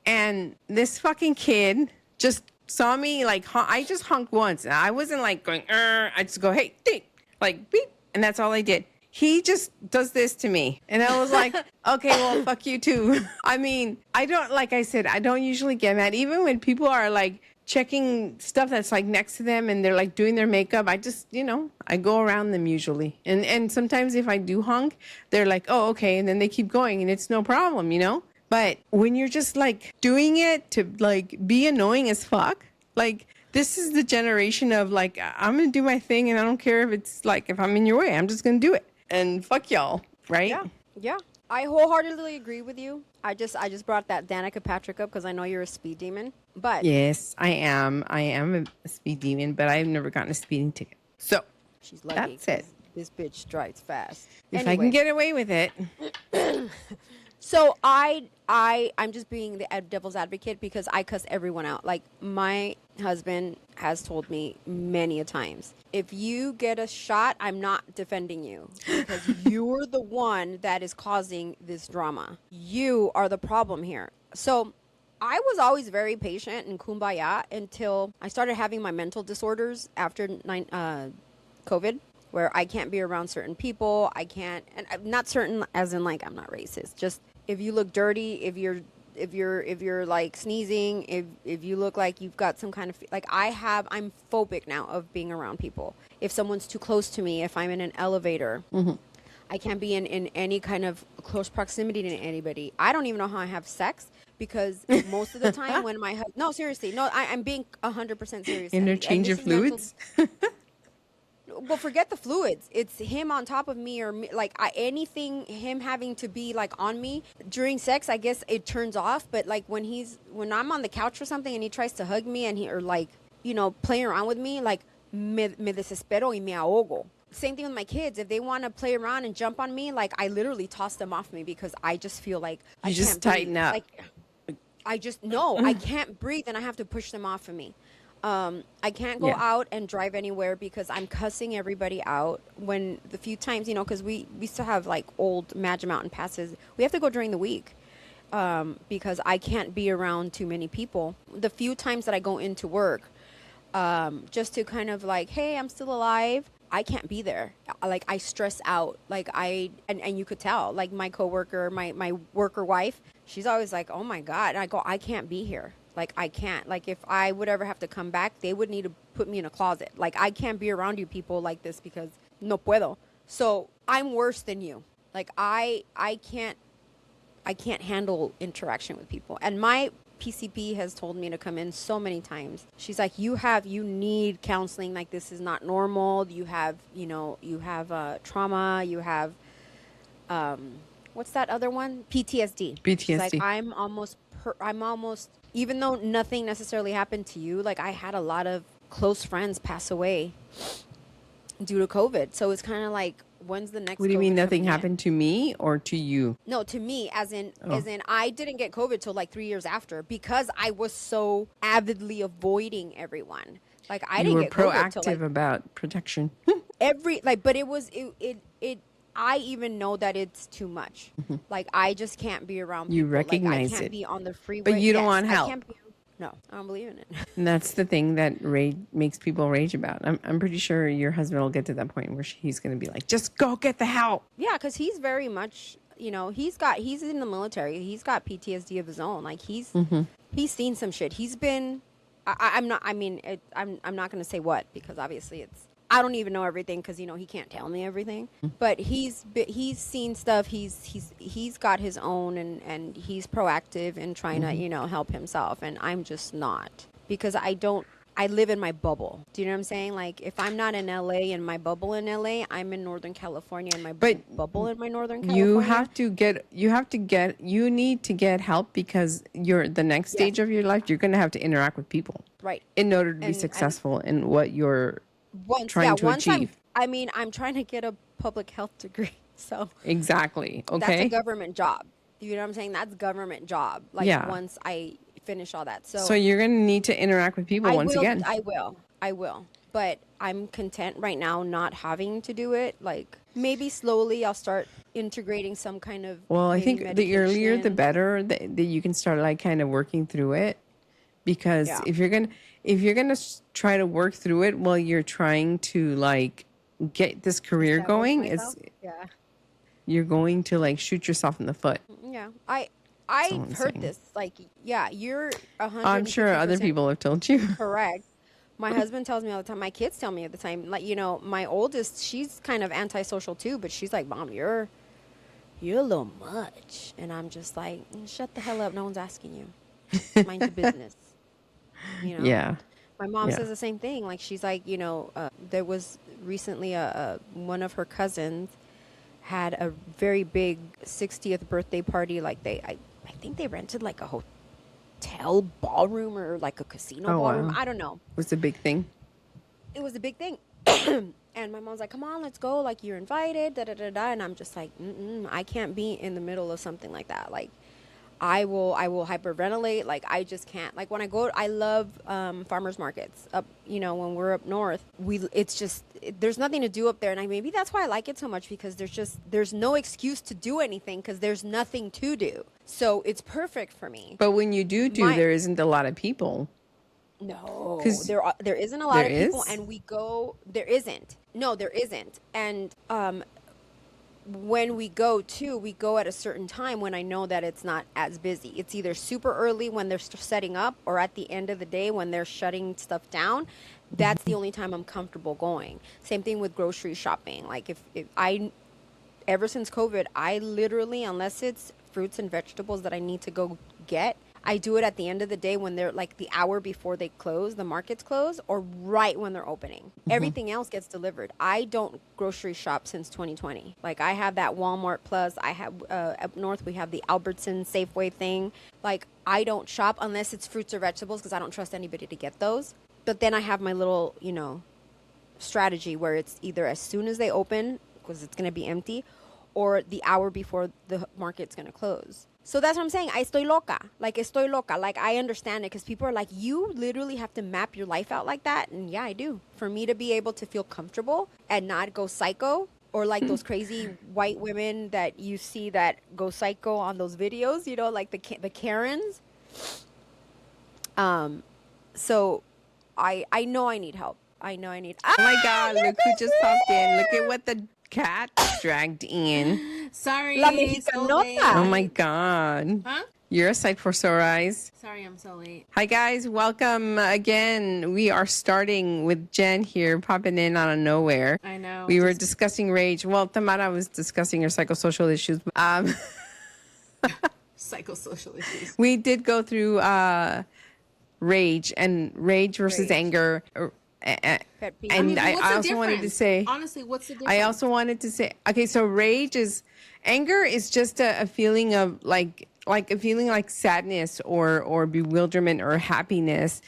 And this fucking kid just saw me, like, I just honked once. I wasn't like going, I just go, hey, ding, like, beep. And that's all I did. He just does this to me. And I was like, okay, well, fuck you too. I mean, I don't, like I said, I don't usually get mad. Even when people are like checking stuff that's like next to them and they're like doing their makeup, I just, I go around them usually. And sometimes if I do honk, they're like, oh, okay. And then they keep going and it's no problem, But when you're just like doing it to like be annoying as fuck, like this is the generation of like, I'm going to do my thing and I don't care if it's like, if I'm in your way, I'm just going to do it. And fuck y'all, right? Yeah. I wholeheartedly agree with you. I just brought that Danica Patrick up because I know you're a speed demon. But Yes, I am. I am a speed demon, but I've never gotten a speeding ticket. So she's lucky. that's it. 'cause This bitch drives fast. If I can get away with it. So I'm just being the devil's advocate because I cuss everyone out. Like my husband has told me many a times, if you get a shot, I'm not defending you because you're the one that is causing this drama. You are the problem here. So I was always very patient and kumbaya until I started having my mental disorders after COVID, where I can't be around certain people. I can't, and I'm not certain as in like I'm not racist. Just if you look dirty, if you're like sneezing, if you look like you've got some kind of like I'm phobic now of being around people. If someone's too close to me, if I'm in an elevator, I can't be in any kind of close proximity to anybody. I don't even know how I have sex because most of the time when no, seriously, no, I'm being 100% serious. Interchange And of this is mental- fluids. Well, forget the fluids. It's him on top of me or me, like anything, him having to be like on me during sex. I guess it turns off. But like when I'm on the couch or something and he tries to hug me and playing around with me, like me desespero y me ahogo. Same thing with my kids. If they want to play around and jump on me, like I literally toss them off me because I just feel like I just can't breathe. tighten up. Like I can't breathe and I have to push them off of me. I can't go out and drive anywhere because I'm cussing everybody out. When the few times, because we still have like old Magic Mountain passes, we have to go during the week because I can't be around too many people. The few times that I go into work, just to kind of like, hey, I'm still alive. I can't be there. Like I stress out. Like and you could tell. Like my coworker, my worker wife, she's always like, "Oh my God." And I go, "I can't be here. Like I can't. Like if I would ever have to come back, they would need to put me in a closet. Like I can't be around you people like this because no puedo." So I'm worse than you. Like I can't handle interaction with people. And my PCP has told me to come in so many times. She's like, you need counseling. Like this is not normal. You have trauma. You have, what's that other one? PTSD. She's like, PTSD. I'm almost, even though nothing necessarily happened to you, like I had a lot of close friends pass away due to COVID. So it's kind of like, when's the next What do you mean COVID nothing coming in? happened to me or to you? No, to me, as in I didn't get COVID till like 3 years after because I was so avidly avoiding everyone. Like I You didn't were get COVID till proactive like about protection. but it I even know that it's too much. Like I just can't be around You people. Like I recognize can't it. be on the freeway. But you don't Yes, want I help. can't be. No, I don't believe in it. And that's the thing that rage makes people rage about. I'm pretty sure your husband will get to that point where he's going to be like, just go get the help. Yeah, because he's very much, he's in the military. He's got PTSD of his own. Like he's seen some shit. He's been, I'm not. I mean, I'm not going to say what because obviously I don't even know everything because he can't tell me everything. But he's seen stuff. He's got his own and he's proactive in trying to help himself. And I'm just not because I live in my bubble. Do you know what I'm saying? Like if I'm not in LA in my bubble in LA, I'm in Northern California in my bubble in my Northern California. You need to get help because the next stage of your life, you're going to have to interact with people. Right. In order to be successful in what you're trying to achieve. I'm trying to get a public health degree. So Exactly. that's Okay. a government job. You know what I'm saying? That's government job. Like Yeah. once I finish all that. So you're going to need to interact with people once again. I will. But I'm content right now not having to do it. Like maybe slowly I'll start integrating some kind of Well, I think the earlier the medication. better that you can start like kind of working through it, because Yeah. if you're gonna try to work through it while you're trying to like get this career Establish going, myself. Yeah. you're going to like shoot yourself in the foot. Yeah. all I've I'm heard saying. this. Like, yeah, you're 150% I'm sure other people have told you. correct. My husband tells me all the time. My kids tell me all the time. Like, my oldest, she's kind of antisocial too, but she's like, "Mom, you're a little much." And I'm just like, "Shut the hell up. No one's asking you. Mind your business." Yeah. My mom Yeah. says the same thing. Like, she's like, there was recently one of her cousins had a very big 60th birthday party. Like I think they rented like a hotel ballroom or like a casino Oh, ballroom. wow. I don't know. Was a big thing. It was a big thing. And my mom's like, "Come on, let's go. Like you're invited, da da da da." And I'm just like, I can't be in the middle of something like that. Like I will hyperventilate. Like I just can't. Like when I love farmers markets up. When we're up north, there's nothing to do up there, and maybe that's why I like it so much because there's no excuse to do anything because there's nothing to do. So it's perfect for me. But when you do, My- there isn't a lot of people. No, 'Cause there isn't a lot of there people, is? and we go. There isn't. No, there isn't. And when we go at a certain time when I know that it's not as busy. It's either super early when they're setting up, or at the end of the day when they're shutting stuff down. That's the only time I'm comfortable going. Same thing with grocery shopping. Like if I, ever since COVID, I literally, unless it's fruits and vegetables that I need to go get, I do it at the end of the day when they're like the hour before they close, the markets close, or right when they're opening. Everything else gets delivered. I don't grocery shop since 2020. Like I have that Walmart Plus. I have up north we have the Albertson Safeway thing. Like I don't shop unless it's fruits or vegetables because I don't trust anybody to get those. But then I have my little, strategy where it's either as soon as they open because it's going to be empty, or the hour before the market's going to close. So that's what I'm saying. Estoy loca. Like, I understand it because people are like, you literally have to map your life out like that. And yeah, I do. For me to be able to feel comfortable and not go psycho, or like those crazy white women that you see that go psycho on those videos, like the Karens. So I know I need help. I know I need. Oh my God, look who just popped in. Look at what the cat dragged in. Sorry, La so Mexicanota. Oh my late. God. Huh? You're a sight for sore eyes. Sorry, I'm so late. Hi, guys. Welcome again. We are starting with Jen here, popping in out of nowhere. I know. We were just- discussing rage. Well, Tamara was discussing her psychosocial issues. psychosocial issues. We did go through rage versus Rage. anger. Pet peeve. And but I what's the also wanted to difference? say, Honestly, what's the difference? I also wanted to say, okay, so anger is just a feeling of like a feeling like sadness or bewilderment or happiness.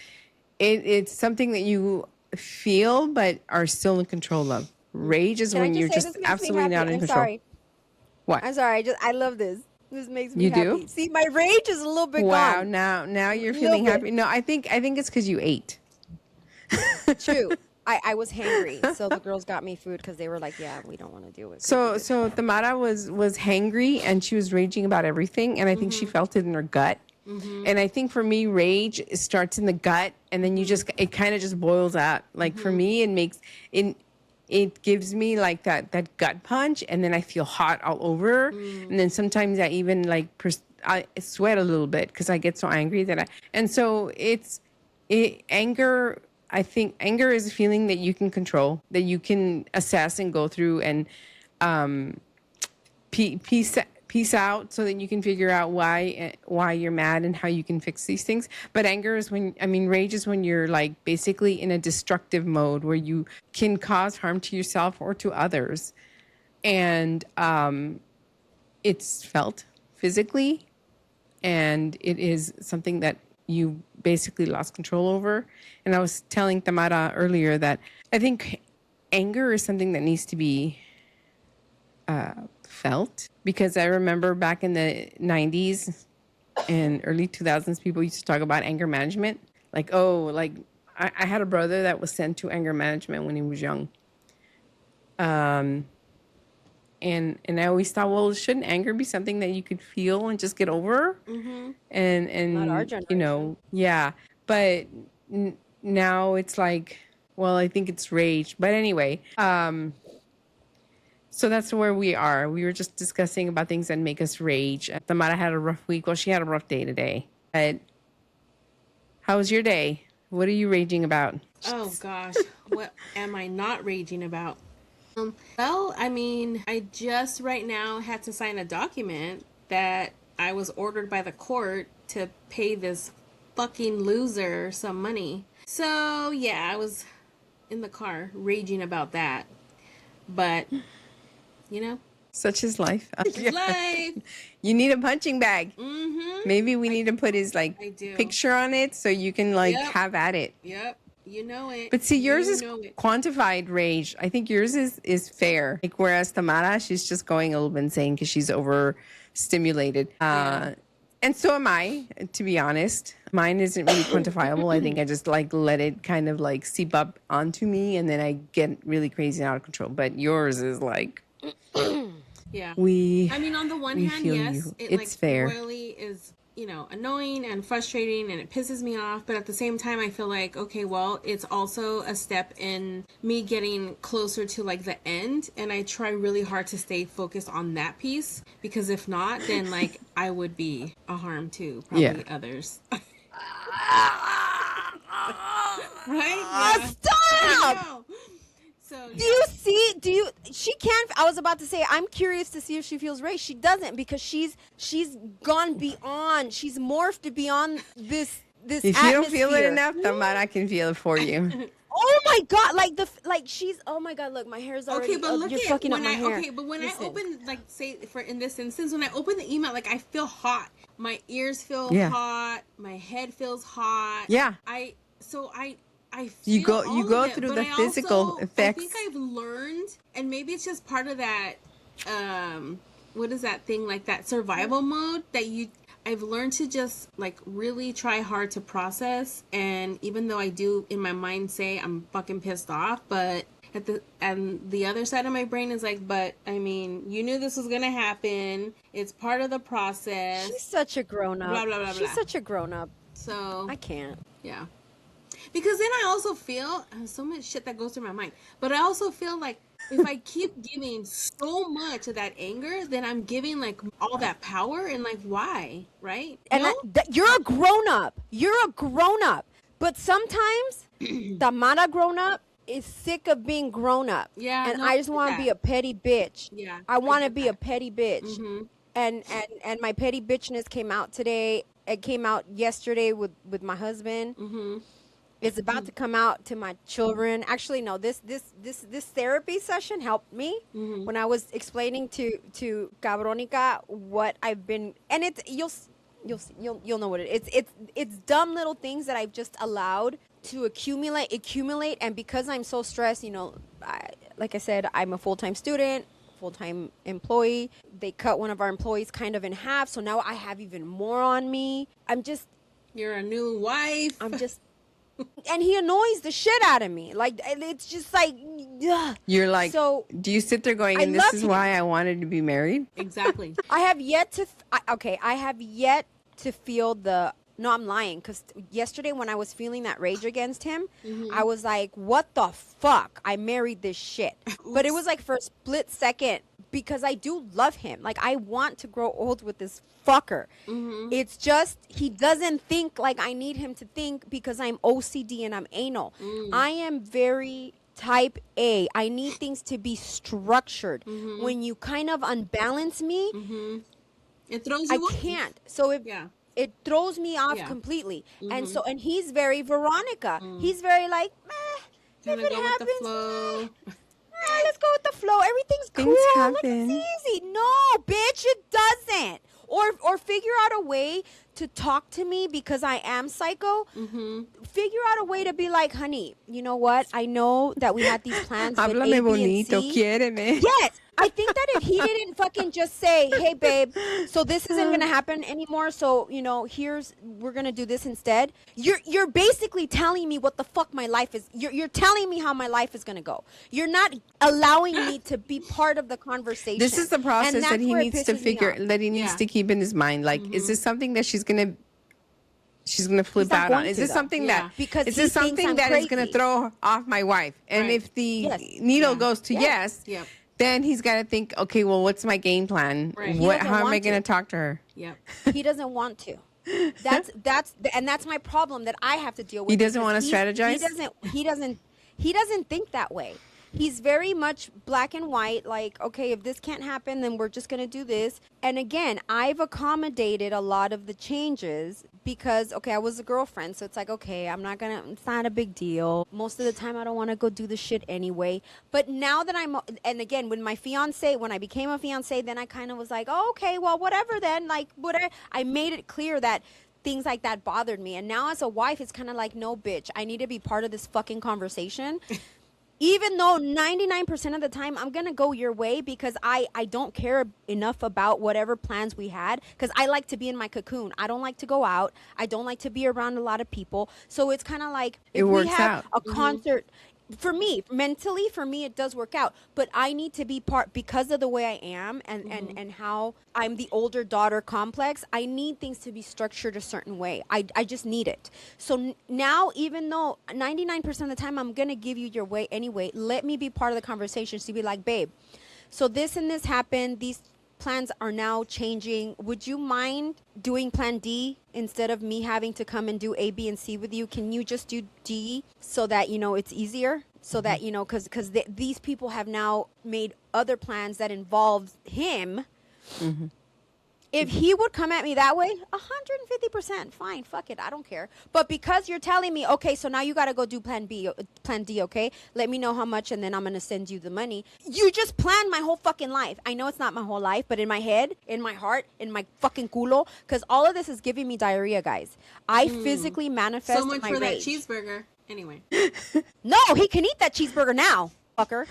It's something that you feel but are still in control of. Rage is Can I when you're say just this makes me absolutely happy? not in I'm control. sorry. What? I'm sorry. I love this. This makes me You happy. do? See, my rage is a little bit Wow, gone. now you're Little feeling bit. happy. No, I think it's because you ate. True. I was hangry, so the girls got me food because they were like, "Yeah, we don't want to deal with." So Tamara was hangry and she was raging about everything, and I think she felt it in her gut. And I think for me, rage starts in the gut, and then it kind of just boils out. Like for me, it gives me like that gut punch, and then I feel hot all over, and then sometimes I even like I sweat a little bit because I get so angry anger. I think anger is a feeling that you can control, that you can assess and go through and piece out so that you can figure out why you're mad and how you can fix these things. But rage is when you're like basically in a destructive mode where you can cause harm to yourself or to others. And it's felt physically, and it is something that you basically lost control over. And I was telling Tamara earlier that I think anger is something that needs to be felt, because I remember back in the 90s and early 2000s, people used to talk about anger management. Like, I had a brother that was sent to anger management when he was young. And I always thought, well, shouldn't anger be something that you could feel and just get over? Mm-hmm. And Not our generation. Yeah. But now it's like, well, I think it's rage. But anyway, so that's where we are. We were just discussing about things that make us rage. Tamara had a rough week. Well, she had a rough day today. But how was your day? What are you raging about? Oh gosh, what am I not raging about? Well, I mean, I just right now had to sign a document that I was ordered by the court to pay this fucking loser some money. So yeah, I was in the car raging about that. But Such is life. life. You need a punching bag. Mm-hmm. Maybe we need to put his I do. picture on it so you can Yep. have at it. Yep. You know it. But see, yours You is know it. quantified rage. I think yours is fair. Like whereas Tamara, she's just going a little bit insane because she's overstimulated. And so am I, to be honest. Mine isn't really quantifiable. I think I just let it kind of seep up onto me, and then I get really crazy and out of control. But yours is Yeah. we I mean, on the one we hand, feel yes, you. it It's fair. really is, annoying and frustrating and it pisses me off. But at the same time, I feel like, okay, well, it's also a step in me getting closer to the end. And I try really hard to stay focused on that piece, because if not, then I would be a harm to probably others. Right? Yeah. Stop! No. So, Do you see? She can't. I was about to say. I'm curious to see if she feels rage. She doesn't, because she's gone beyond. She's morphed beyond this. If you don't feel it atmosphere. enough, Tamara can feel it for you. Oh my god! She's. Oh my god! Look, my hair's already. Okay, but look you're at fucking up when my hair. Okay, but when Listen. I open, say for in this instance, when I open the email, I feel hot. My ears feel Yeah. hot. My head feels hot. Yeah. I feel You go all go of it, through but the I physical also, effects. I think I've learned, and maybe it's just part of that. What is that thing, that survival mode that I've learned to just really try hard to process. And even though I do in my mind say I'm fucking pissed off, but the other side of my brain is but I mean, you knew this was gonna happen. It's part of the process. She's such a grown up. Blah, blah, blah, She's blah. such a grown up. So I can't. yeah. Because then I also feel so much shit that goes through my mind. But I also feel like if I keep giving so much of that anger, then I'm giving like all that power, and like why, right? And No? you're a grown up. You're a grown up. But sometimes the Mara grown up is sick of being grown up. Yeah, And no, I just I get want to that. be a petty bitch. Yeah, I I want to get be a that. petty bitch. And my petty bitchness came out today. It came out yesterday with my husband. It's about to come out to my children. Actually, no. This therapy session helped me when I was explaining to Cabronica what I've been, and it's you'll know what it is. It's dumb little things that I've just allowed to accumulate, and because I'm so stressed, like I said, I'm a full-time student, full-time employee. They cut one of our employees kind of in half, so now I have even more on me. You're a new wife. I'm just and he annoys the shit out of me. Like, it's just like, ugh. You're like, So, do you sit there going, I and this love is him. why I wanted to be married? Exactly. I have yet to, I have yet to feel no, I'm lying. Because yesterday when I was feeling that rage against him, I was like, what the fuck? I married this shit. But it was like for a split second because I do love him. Like, I want to grow old with this fucker. It's just, he doesn't think like I need him to think because I'm OCD and I'm anal. I am very type A. I need things to be structured. When you kind of unbalance me, It throws I you off. can't. So Yeah. it throws me off Yeah. completely. And he's very Veronica. He's very like, if Gonna it go with the happens, flow. let's go with the flow. Everything's Things cool. Like, happen. it's easy. No, bitch, it doesn't. Or figure out a way to talk to me because I am psycho. Figure out a way to be like, honey, you know what? I know that we had these plans with A, Háblame B, and bonito, C. quiéreme. Yes. I think that if he didn't fucking just say, hey, babe, so this isn't going to happen anymore. So, we're going to do this instead. You're basically telling me what the fuck my life is. You're telling me how my life is going to go. You're not allowing me to be part of the conversation. This is the And process that's that he where it needs to pisses me figure, off. that he needs Yeah. to keep in his mind. Like, is this something that she's gonna flip not out on? going Is to, this though. something Yeah. that Because is he this thinks something I'm that is gonna crazy. throw off my wife? And Right. if the Yes. needle Yeah. goes to Yeah. yes, Yep. then he's got to think, okay, well, what's my game plan? Right. He doesn't How am I want gonna to. talk to her? Yep. He doesn't want to. That's my problem that I have to deal with. He doesn't because wanna strategize? He doesn't think that way. He's very much black and white, like, okay, if this can't happen, then we're just going to do this. And again, I've accommodated a lot of the changes because, okay, I was a girlfriend, so it's like, okay, it's not a big deal. Most of the time, I don't want to go do the shit anyway. But now that and again, when I became a fiance, then I kind of was like, oh, okay, well, whatever then, like, whatever. I made it clear that things like that bothered me. And now as a wife, it's kind of like, no, bitch, I need to be part of this fucking conversation. Even though 99% of the time I'm going to go your way because I don't care enough about whatever plans we had because I like to be in my cocoon. I don't like to go out. I don't like to be around a lot of people. So it's kind of like if we works have out. a concert, for me, mentally, it does work out. But I need to be part because of the way I am and how I'm the older daughter complex. I need things to be structured a certain way. I just need it. So now, even though 99% of the time I'm going to give you your way anyway, let me be part of the conversation. So be like, babe, so this and this happened. These plans are now changing. Would you mind doing plan D instead of me having to come and do A, B, and C with you? Can you just do D so that, it's easier? So that, because these people have now made other plans that involve him. If he would come at me that way, 150%, fine, fuck it, I don't care. But because you're telling me, okay, so now you got to go do plan D, okay? Let me know how much, and then I'm going to send you the money. You just planned my whole fucking life. I know it's not my whole life, but in my head, in my heart, in my fucking culo, because all of this is giving me diarrhea, guys. I physically manifest So much my for rage. that cheeseburger. Anyway. No, he can eat that cheeseburger now, fucker.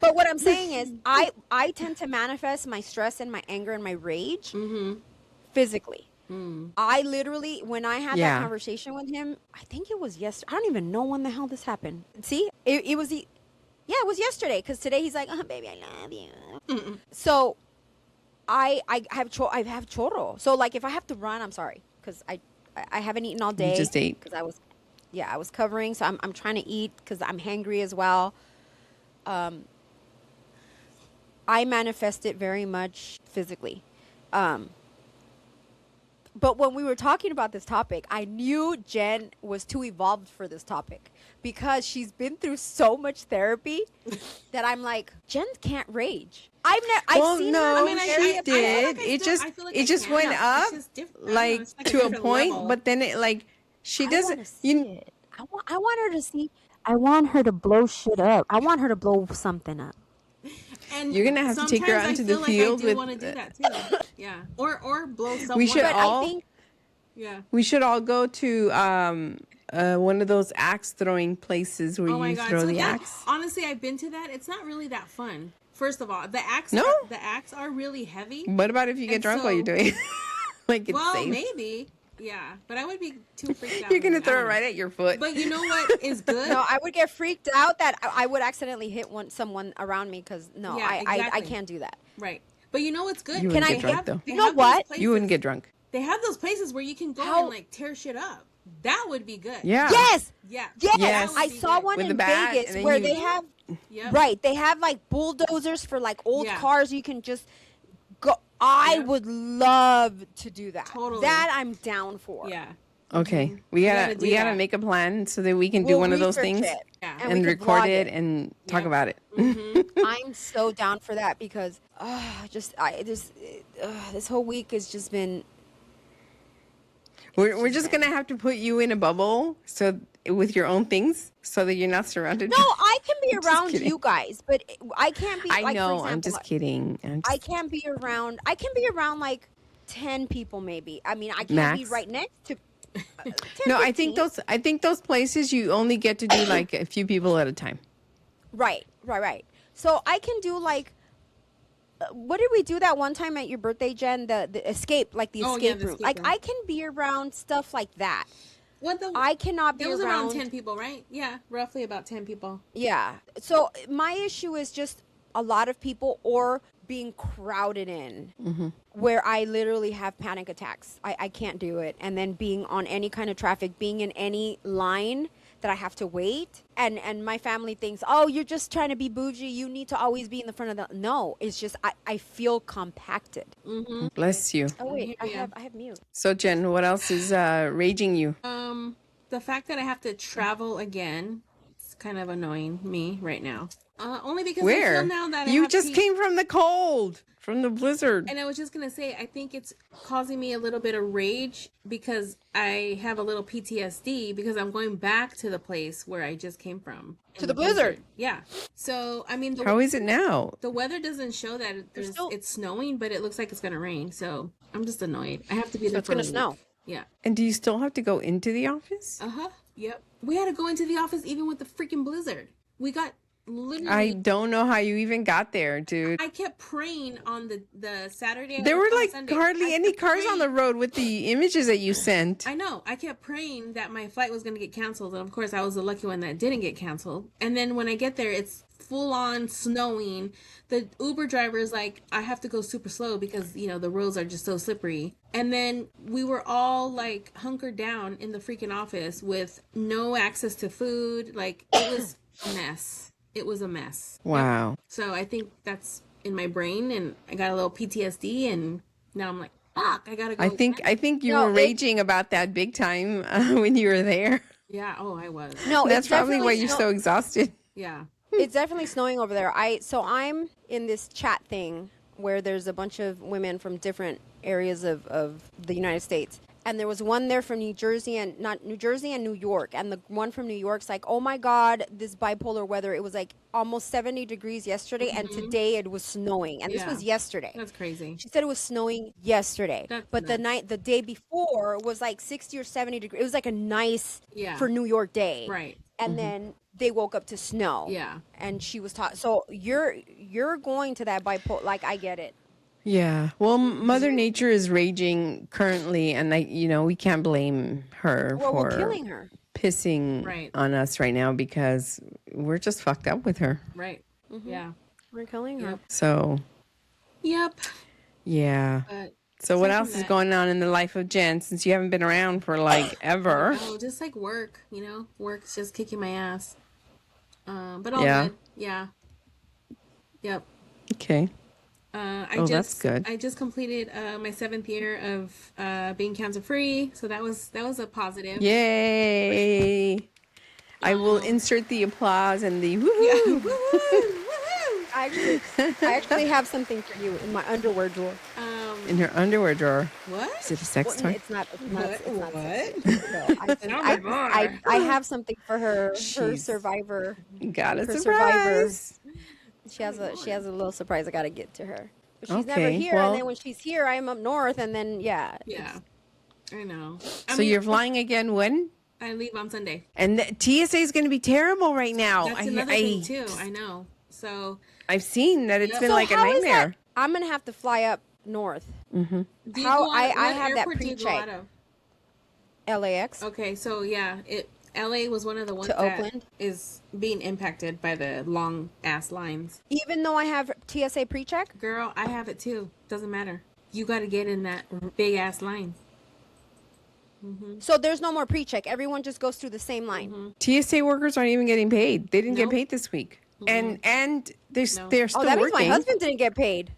But what I'm saying is, I tend to manifest my stress and my anger and my rage physically. I literally, when I had Yeah. that conversation with him, I think it was yesterday. I don't even know when the hell this happened. See, it was it was yesterday. Because today he's like, oh, baby, I love you. So I have chorro. So like, if I have to run, I'm sorry, because I haven't eaten all day. just ate. because I was. Yeah, I was covering, so I'm trying to eat because I'm hangry as well. I manifest it very much physically. But when we were talking about this topic, I knew Jen was too evolved for this topic because she's been through so much therapy that I'm like, Jen can't rage. I've seen her. no, I mean, she I feel like did. I It still- just I feel like it I just can. went It's up just different. I don't know, like it's like a to a different point, level. but then it like she I doesn't. want to see You it. I want her to see. I want her to blow shit up. I want her to blow something up. And You're gonna have to take her sometimes out into I the feel field like I do with. want to do that too. Yeah, or blow someone. We should But all. I think Yeah. We should all go to one of those axe throwing places where Oh my you god. throw So the that, axe. honestly, I've been to that. It's not really that fun. First of all, No? the axe are really heavy. What about if you get And drunk while you're so- doing it? Like it's Well, safe. maybe. Yeah, but I would be too freaked out. You're gonna maybe. I throw don't it know. right at your foot. But you know what is good? no, I would get freaked out that I would accidentally hit someone around me because no, Yeah, I exactly. can't do that. Right. But you know what's good? You wouldn't Can get I drunk have- though. They You know have those what? places- You wouldn't get drunk. They have those places where you can go How- and like tear shit up. That would be good. Yeah. Yes, Yeah. yes. Yes. I saw one With the in bat, Vegas and then where you- they have Yep. right. They have like bulldozers for like old Yeah. cars. You can just go. I Yep. would love to do that. Totally. That I'm down for. Yeah. Okay, we gotta gotta do we gotta that. make a plan so that we can do We'll one of those research things it, Yeah. and and we could record vlog it and talk Yeah. about it. I'm so down for that because this whole week has just been. We're just gonna have to put you in a bubble so with your own things so that you're not surrounded. No, I can be just around kidding. you guys, but I can't be. I like, for know. example, I'm just kidding. I can't be around. I can be around like 10 people, maybe. I mean, I can't be Max? right next to. 10, No, I think 15. I think those places you only get to do like a few people at a time. Right. So I can do like. What did we do that one time at your birthday, Jen? The escape, like the Oh, yeah, escape the room. escape Like room. I can be around stuff like that. What the? I cannot be It was around. around 10 people, right? Yeah, roughly about 10 people. Yeah. So my issue is just a lot of people or being crowded in where I literally have panic attacks. I can't do it. And then being on any kind of traffic, being in any line that I have to wait. And my family thinks, oh, you're just trying to be bougie. You need to always be in the front of the. No, it's just I feel compacted. Bless you. Oh, wait. I Yeah. have mute. So Jen, what else is raging you? The fact that I have to travel again, it's kind of annoying me right now. Only because I Where? feel now that I You have just came from the cold, from the blizzard. And I was just gonna say, I think it's causing me a little bit of rage because I have a little PTSD because I'm going back to the place where I just came from. To in the blizzard. Yeah. So I mean, How is it now? the weather doesn't show that still- it's snowing, but it looks like it's gonna rain. So I'm just annoyed. I have to be there. it's for gonna a week. snow. Yeah. And do you still have to go into the office? Uh-huh. Yep. We had to go into the office even with the freaking blizzard. We got literally I don't know how you even got there, dude. I kept praying on the Saturday. I There worked were on like Sunday. hardly I any kept cars on the praying- road with the images that you sent. I know. I kept praying that my flight was going to get canceled. And of course, I was the lucky one that didn't get canceled. And then when I get there, it's full on snowing. The Uber driver is like, I have to go super slow because, the roads are just so slippery. And then we were all like hunkered down in the freaking office with no access to food. Like, it was a mess. It was a mess. Wow. So I think that's in my brain, and I got a little PTSD, and now I'm like, fuck, I gotta go. I think you No, were raging about that big time when you were there. Yeah. Oh, I was. No, That's it's probably why definitely you're snow- so exhausted. Yeah. It's definitely snowing over there. So I'm in this chat thing where there's a bunch of women from different areas of the United States. And there was one there from New Jersey and New York. And the one from New York's like, oh my God, this bipolar weather. It was like almost 70 degrees yesterday. And today it was snowing. And this Yeah. was yesterday. That's crazy. She said it was snowing yesterday, That's but nuts. the day before was like 60 or 70 degrees. It was like a nice Yeah. for New York day. Right. And then they woke up to snow. Yeah. And she was taught. So you're going to that bipolar. Like I get it. Yeah. Well, Mother Nature is raging currently, and we can't blame her Well, for we're killing her. pissing Right. on us right now because we're just fucked up with her. Right. Mm-hmm. Yeah. We're killing her. Yep. So, Yep. yeah. But So what Aside from else is that- going on in the life of Jen since you haven't been around for like ever? Oh, just like work, work's just kicking my ass. But all Yeah. good. Yeah. Yep. Okay. I Oh, just that's good. I just completed my 7th year of being cancer free, so that was a positive. Yay! I will insert the applause and the Yeah. woohoo. Woo-hoo! I actually have something for you in my underwear drawer. In her underwear drawer. What? Is it a sex Well, toy? it's not. What? No, Tell me more. I have something for her. Her Jeez. survivor. Got a Her surprise. She has a little surprise I gotta get to her. But she's never Okay, here, well- and then when she's here, I am up north, and then Yeah. I know. I So mean, you're flying again when? I leave on Sunday. And the TSA is going to be terrible right now. That's another thing too. I know. So I've seen that it's Yeah. been So like a how is that? nightmare. I'm gonna have to fly up north. do you How- go out- I what have that airport do you go pre-check. out of? LAX. Okay, so yeah, LA was one of the ones To that Oakland? is being impacted by the long ass lines. Even though I have TSA pre-check. Girl, I have it too. Doesn't matter. You got to get in that big ass line. So there's no more pre-check. Everyone just goes through the same line. TSA workers aren't even getting paid. They didn't get Nope. paid this week. And they're No. they're still Oh, that means working. my husband didn't get paid.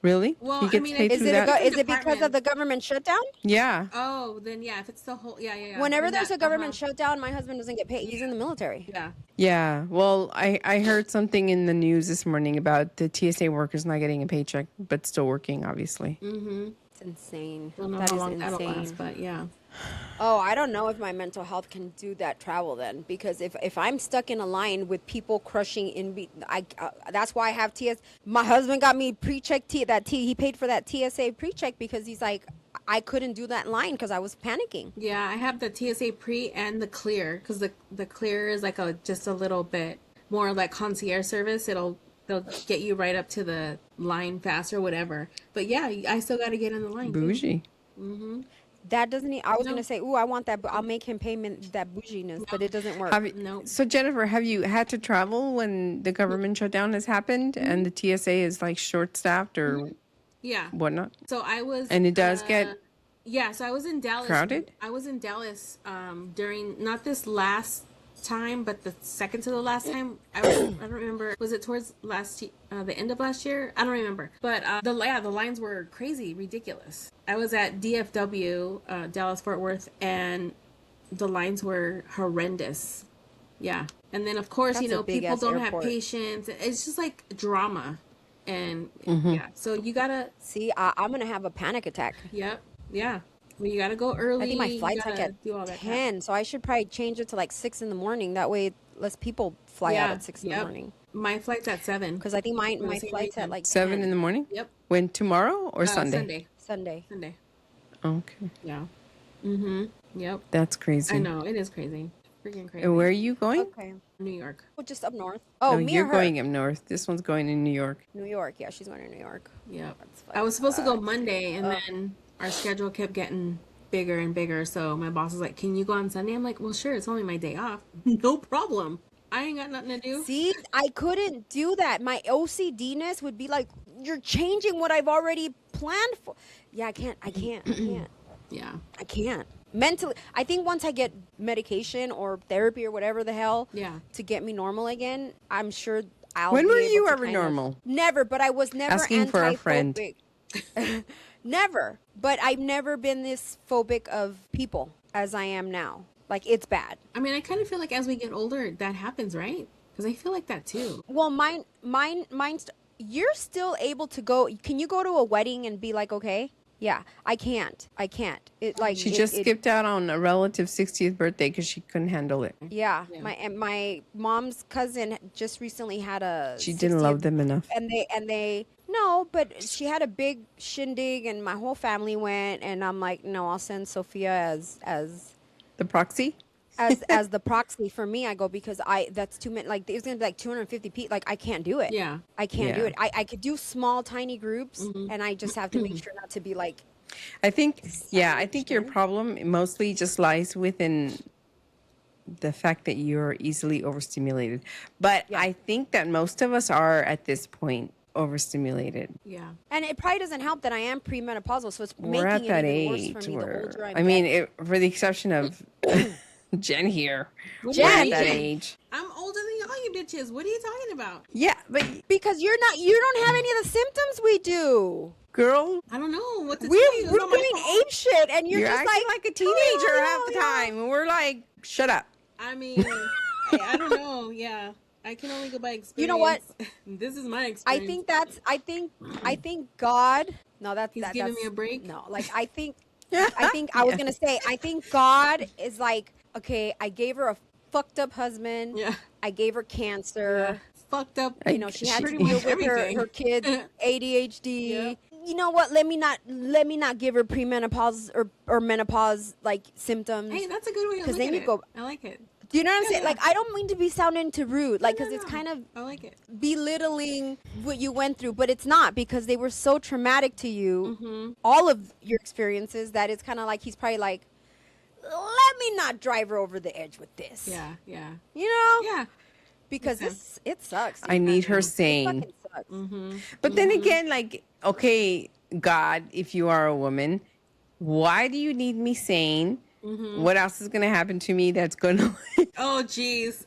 Really? Well, he I gets mean, paid Is Is through it that? is it because of the government shutdown? Yeah. Oh, then yeah, if it's the whole yeah. Whenever Then there's that- a government shutdown, my husband doesn't get paid. He's in the military. Yeah. Yeah. Well, I heard something in the news this morning about the TSA workers not getting a paycheck, but still working, obviously. It's insane. Don't know That how is long that'll insane. last, but yeah. Oh, I don't know if my mental health can do that travel then, because if I'm stuck in a line with people crushing that's why I have TS. My husband got me pre-check he paid for that TSA pre-check because he's like, I couldn't do that line because I was panicking. Yeah, I have the TSA pre and the clear because the clear is like just a little bit more like concierge service. They'll get you right up to the line faster, whatever. But yeah, I still got to get in the line. too. Bougie. That doesn't. I was No. gonna say, ooh, I want that, but I'll make him pay me that bouginess, but it doesn't work. Have you, No. So Jennifer, have you had to travel when the government shutdown has happened and the TSA is like short staffed or Yeah. whatnot? So I was. And it does get Yeah, so I was in Dallas. crowded? I was in Dallas during not this last time, but the second to the last time. I don't remember. Was it towards the end of last year? I don't remember. But the lines were crazy, ridiculous. I was at DFW, Dallas Fort Worth, and the lines were horrendous. Yeah, and then of course That's a big people ass don't airport. have patience. It's just like drama, and yeah. So you gotta. See, I'm gonna have a panic attack. Yep. Yeah. Well, you gotta go early. I think my you flight's like gotta at do all that crap. 10, so I should probably change it to like 6 in the morning. That way, less people fly out Yeah, at 6 in the yep. morning. My flight's at 7. Because I think my same flight's at weekend. like 7 10. in the morning? Yep. When, tomorrow or Sunday? Sunday. Sunday. Okay. Yeah. Mm-hmm. Yep. That's crazy. I know. It is crazy. Freaking crazy. And where are you going? Okay. New York. Well, just up north. Oh, Oh, me you're or her? going up north. This one's going in New York. New York. Yeah, she's going to New York. Yep. That's I was supposed to go fucking Monday, and then our schedule kept getting bigger and bigger. So my boss was like, "Can you go on Sunday?" I'm like, "Well, sure. It's only my day off. No problem. I ain't got nothing to do." See, I couldn't do that. My OCDness would be like, you're changing what I've already planned for. Yeah, I can't. Yeah. I can't. Mentally, I think once I get medication or therapy or whatever the hell Yeah. to get me normal again, I'm sure I'll When be were able you to ever kind of- normal? Never, but I was never Asking for a friend. anti-phobic. Never. But I've never been this phobic of people as I am now. Like, it's bad. I mean, I kind of feel like as we get older, that happens, right? Because I feel like that too. Well, mine's. You're still able to go. Can you go to a wedding and be like, okay? Yeah, I can't. It like She it- just it- skipped out on a relative's 60th birthday because she couldn't handle it. Yeah, Yeah. my mom's cousin just recently had a. She didn't love 60th them enough. and they no, but she had a big shindig and my whole family went, and I'm like, no, I'll send Sophia as The proxy? as the proxy for me. I go because that's too many. Like it's gonna be like 250 people. Like I can't do it. Yeah. I can't do Yeah. it. I could do small tiny groups, and I just have to make sure not to be like. I think your problem mostly just lies within the fact that you're easily overstimulated. But Yeah. I think that most of us are at this point. overstimulated. Yeah. And it probably doesn't help that I am premenopausal, so it's We're at making that it even age worse for me the where, older I'm I mean, getting. for the exception of Jen here, we're Jen. at that age. I'm older than all you bitches. What are you talking about? Yeah, but Because you don't have any of the symptoms we do. girl, I don't know what to We're tell you. It's not my doing fault. ape shit, and you're you're just acting like a teenager half the yeah. time. And we're like, shut up. I mean, I don't know. Yeah. I can only go by experience. You know what? This is my I experience. think God. No, that's He's that's giving me a break? No, like I think I was gonna say I think God is like, okay, I gave her a fucked up husband. Yeah. I gave her cancer. Fucked up. You know, she had to Pretty deal much with everything. her kids ADHD. Yeah. You know what? Let me not give her premenopause or menopause like symptoms. Hey, that's a good way to 'Cause look then at you it. go- I like it. Do you know what I'm Yeah, saying? yeah. Like, I don't mean to be sounding too rude, like, because No, it's no. kind of I like it. belittling what you went through, but it's not, because they were so traumatic to you, Mm-hmm. all of your experiences, that it's kind of like he's probably like, let me not drive her over the edge with this. Yeah. Yeah. You know? Yeah. Because Okay. it sucks. I need her It sane. fucking sucks. Mm-hmm. But then again, like, okay, God, if you are a woman, why do you need me sane? What else is going to happen to me that's going to... Oh, jeez.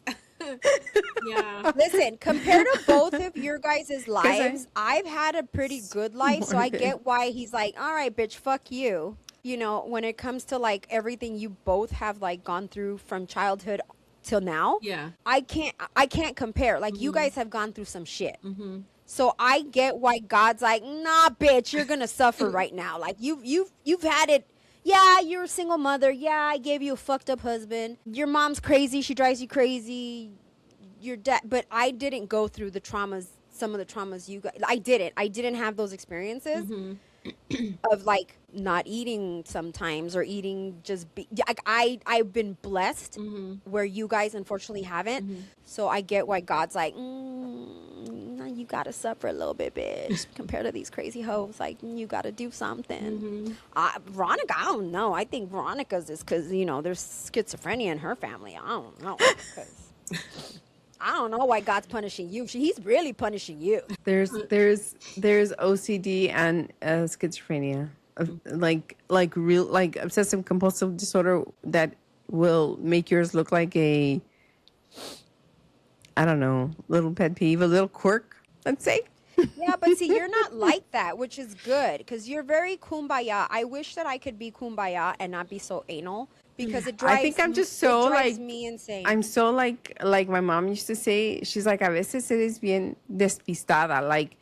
Yeah. Listen, compared to both of your guys' lives, I've had a pretty good life, so I morbid. get why he's like, all right, bitch, fuck you. You know, when it comes to like everything you both have like gone through from childhood till now, Yeah. I can't compare. Like you guys have gone through some shit. Mm-hmm. So I get why God's like, nah, bitch, you're gonna suffer right now. Like you've had it. Yeah, you're a single mother. Yeah, I gave you a fucked up husband. Your mom's crazy. She drives you crazy. Your dad, but I didn't go through the traumas. Some of the traumas you got. I didn't have those experiences of like not eating sometimes or eating just. I've been blessed where you guys unfortunately haven't. So I get why God's like, you gotta suffer a little bit, bitch. Compared to these crazy hoes, like you gotta do something. Veronica, I don't know. I think Veronica's is because you know there's schizophrenia in her family. I don't know. 'Cause I don't know why God's punishing you. He's really punishing you. There's OCD and schizophrenia, like real, like obsessive compulsive disorder that will make yours look like a, I don't know, little pet peeve, a little quirk, let's say. Yeah, but see, you're not like that, which is good because you're very kumbaya. I wish that I could be kumbaya and not be so anal because it drives. I think I'm just so it drives like me insane. I'm so like my mom used to say. She's like, a veces eres bien despistada. Like,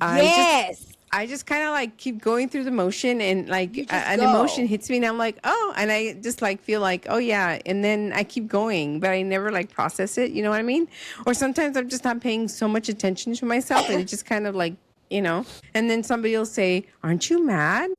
yes. I just kind of like keep going through the motion, and like You just an go. emotion hits me and I'm like, oh, and I just like feel like, oh yeah. And then I keep going, but I never like process it. You know what I mean? Or sometimes I'm just not paying so much attention to myself and it just kind of like, you know, and then somebody will say, aren't you mad?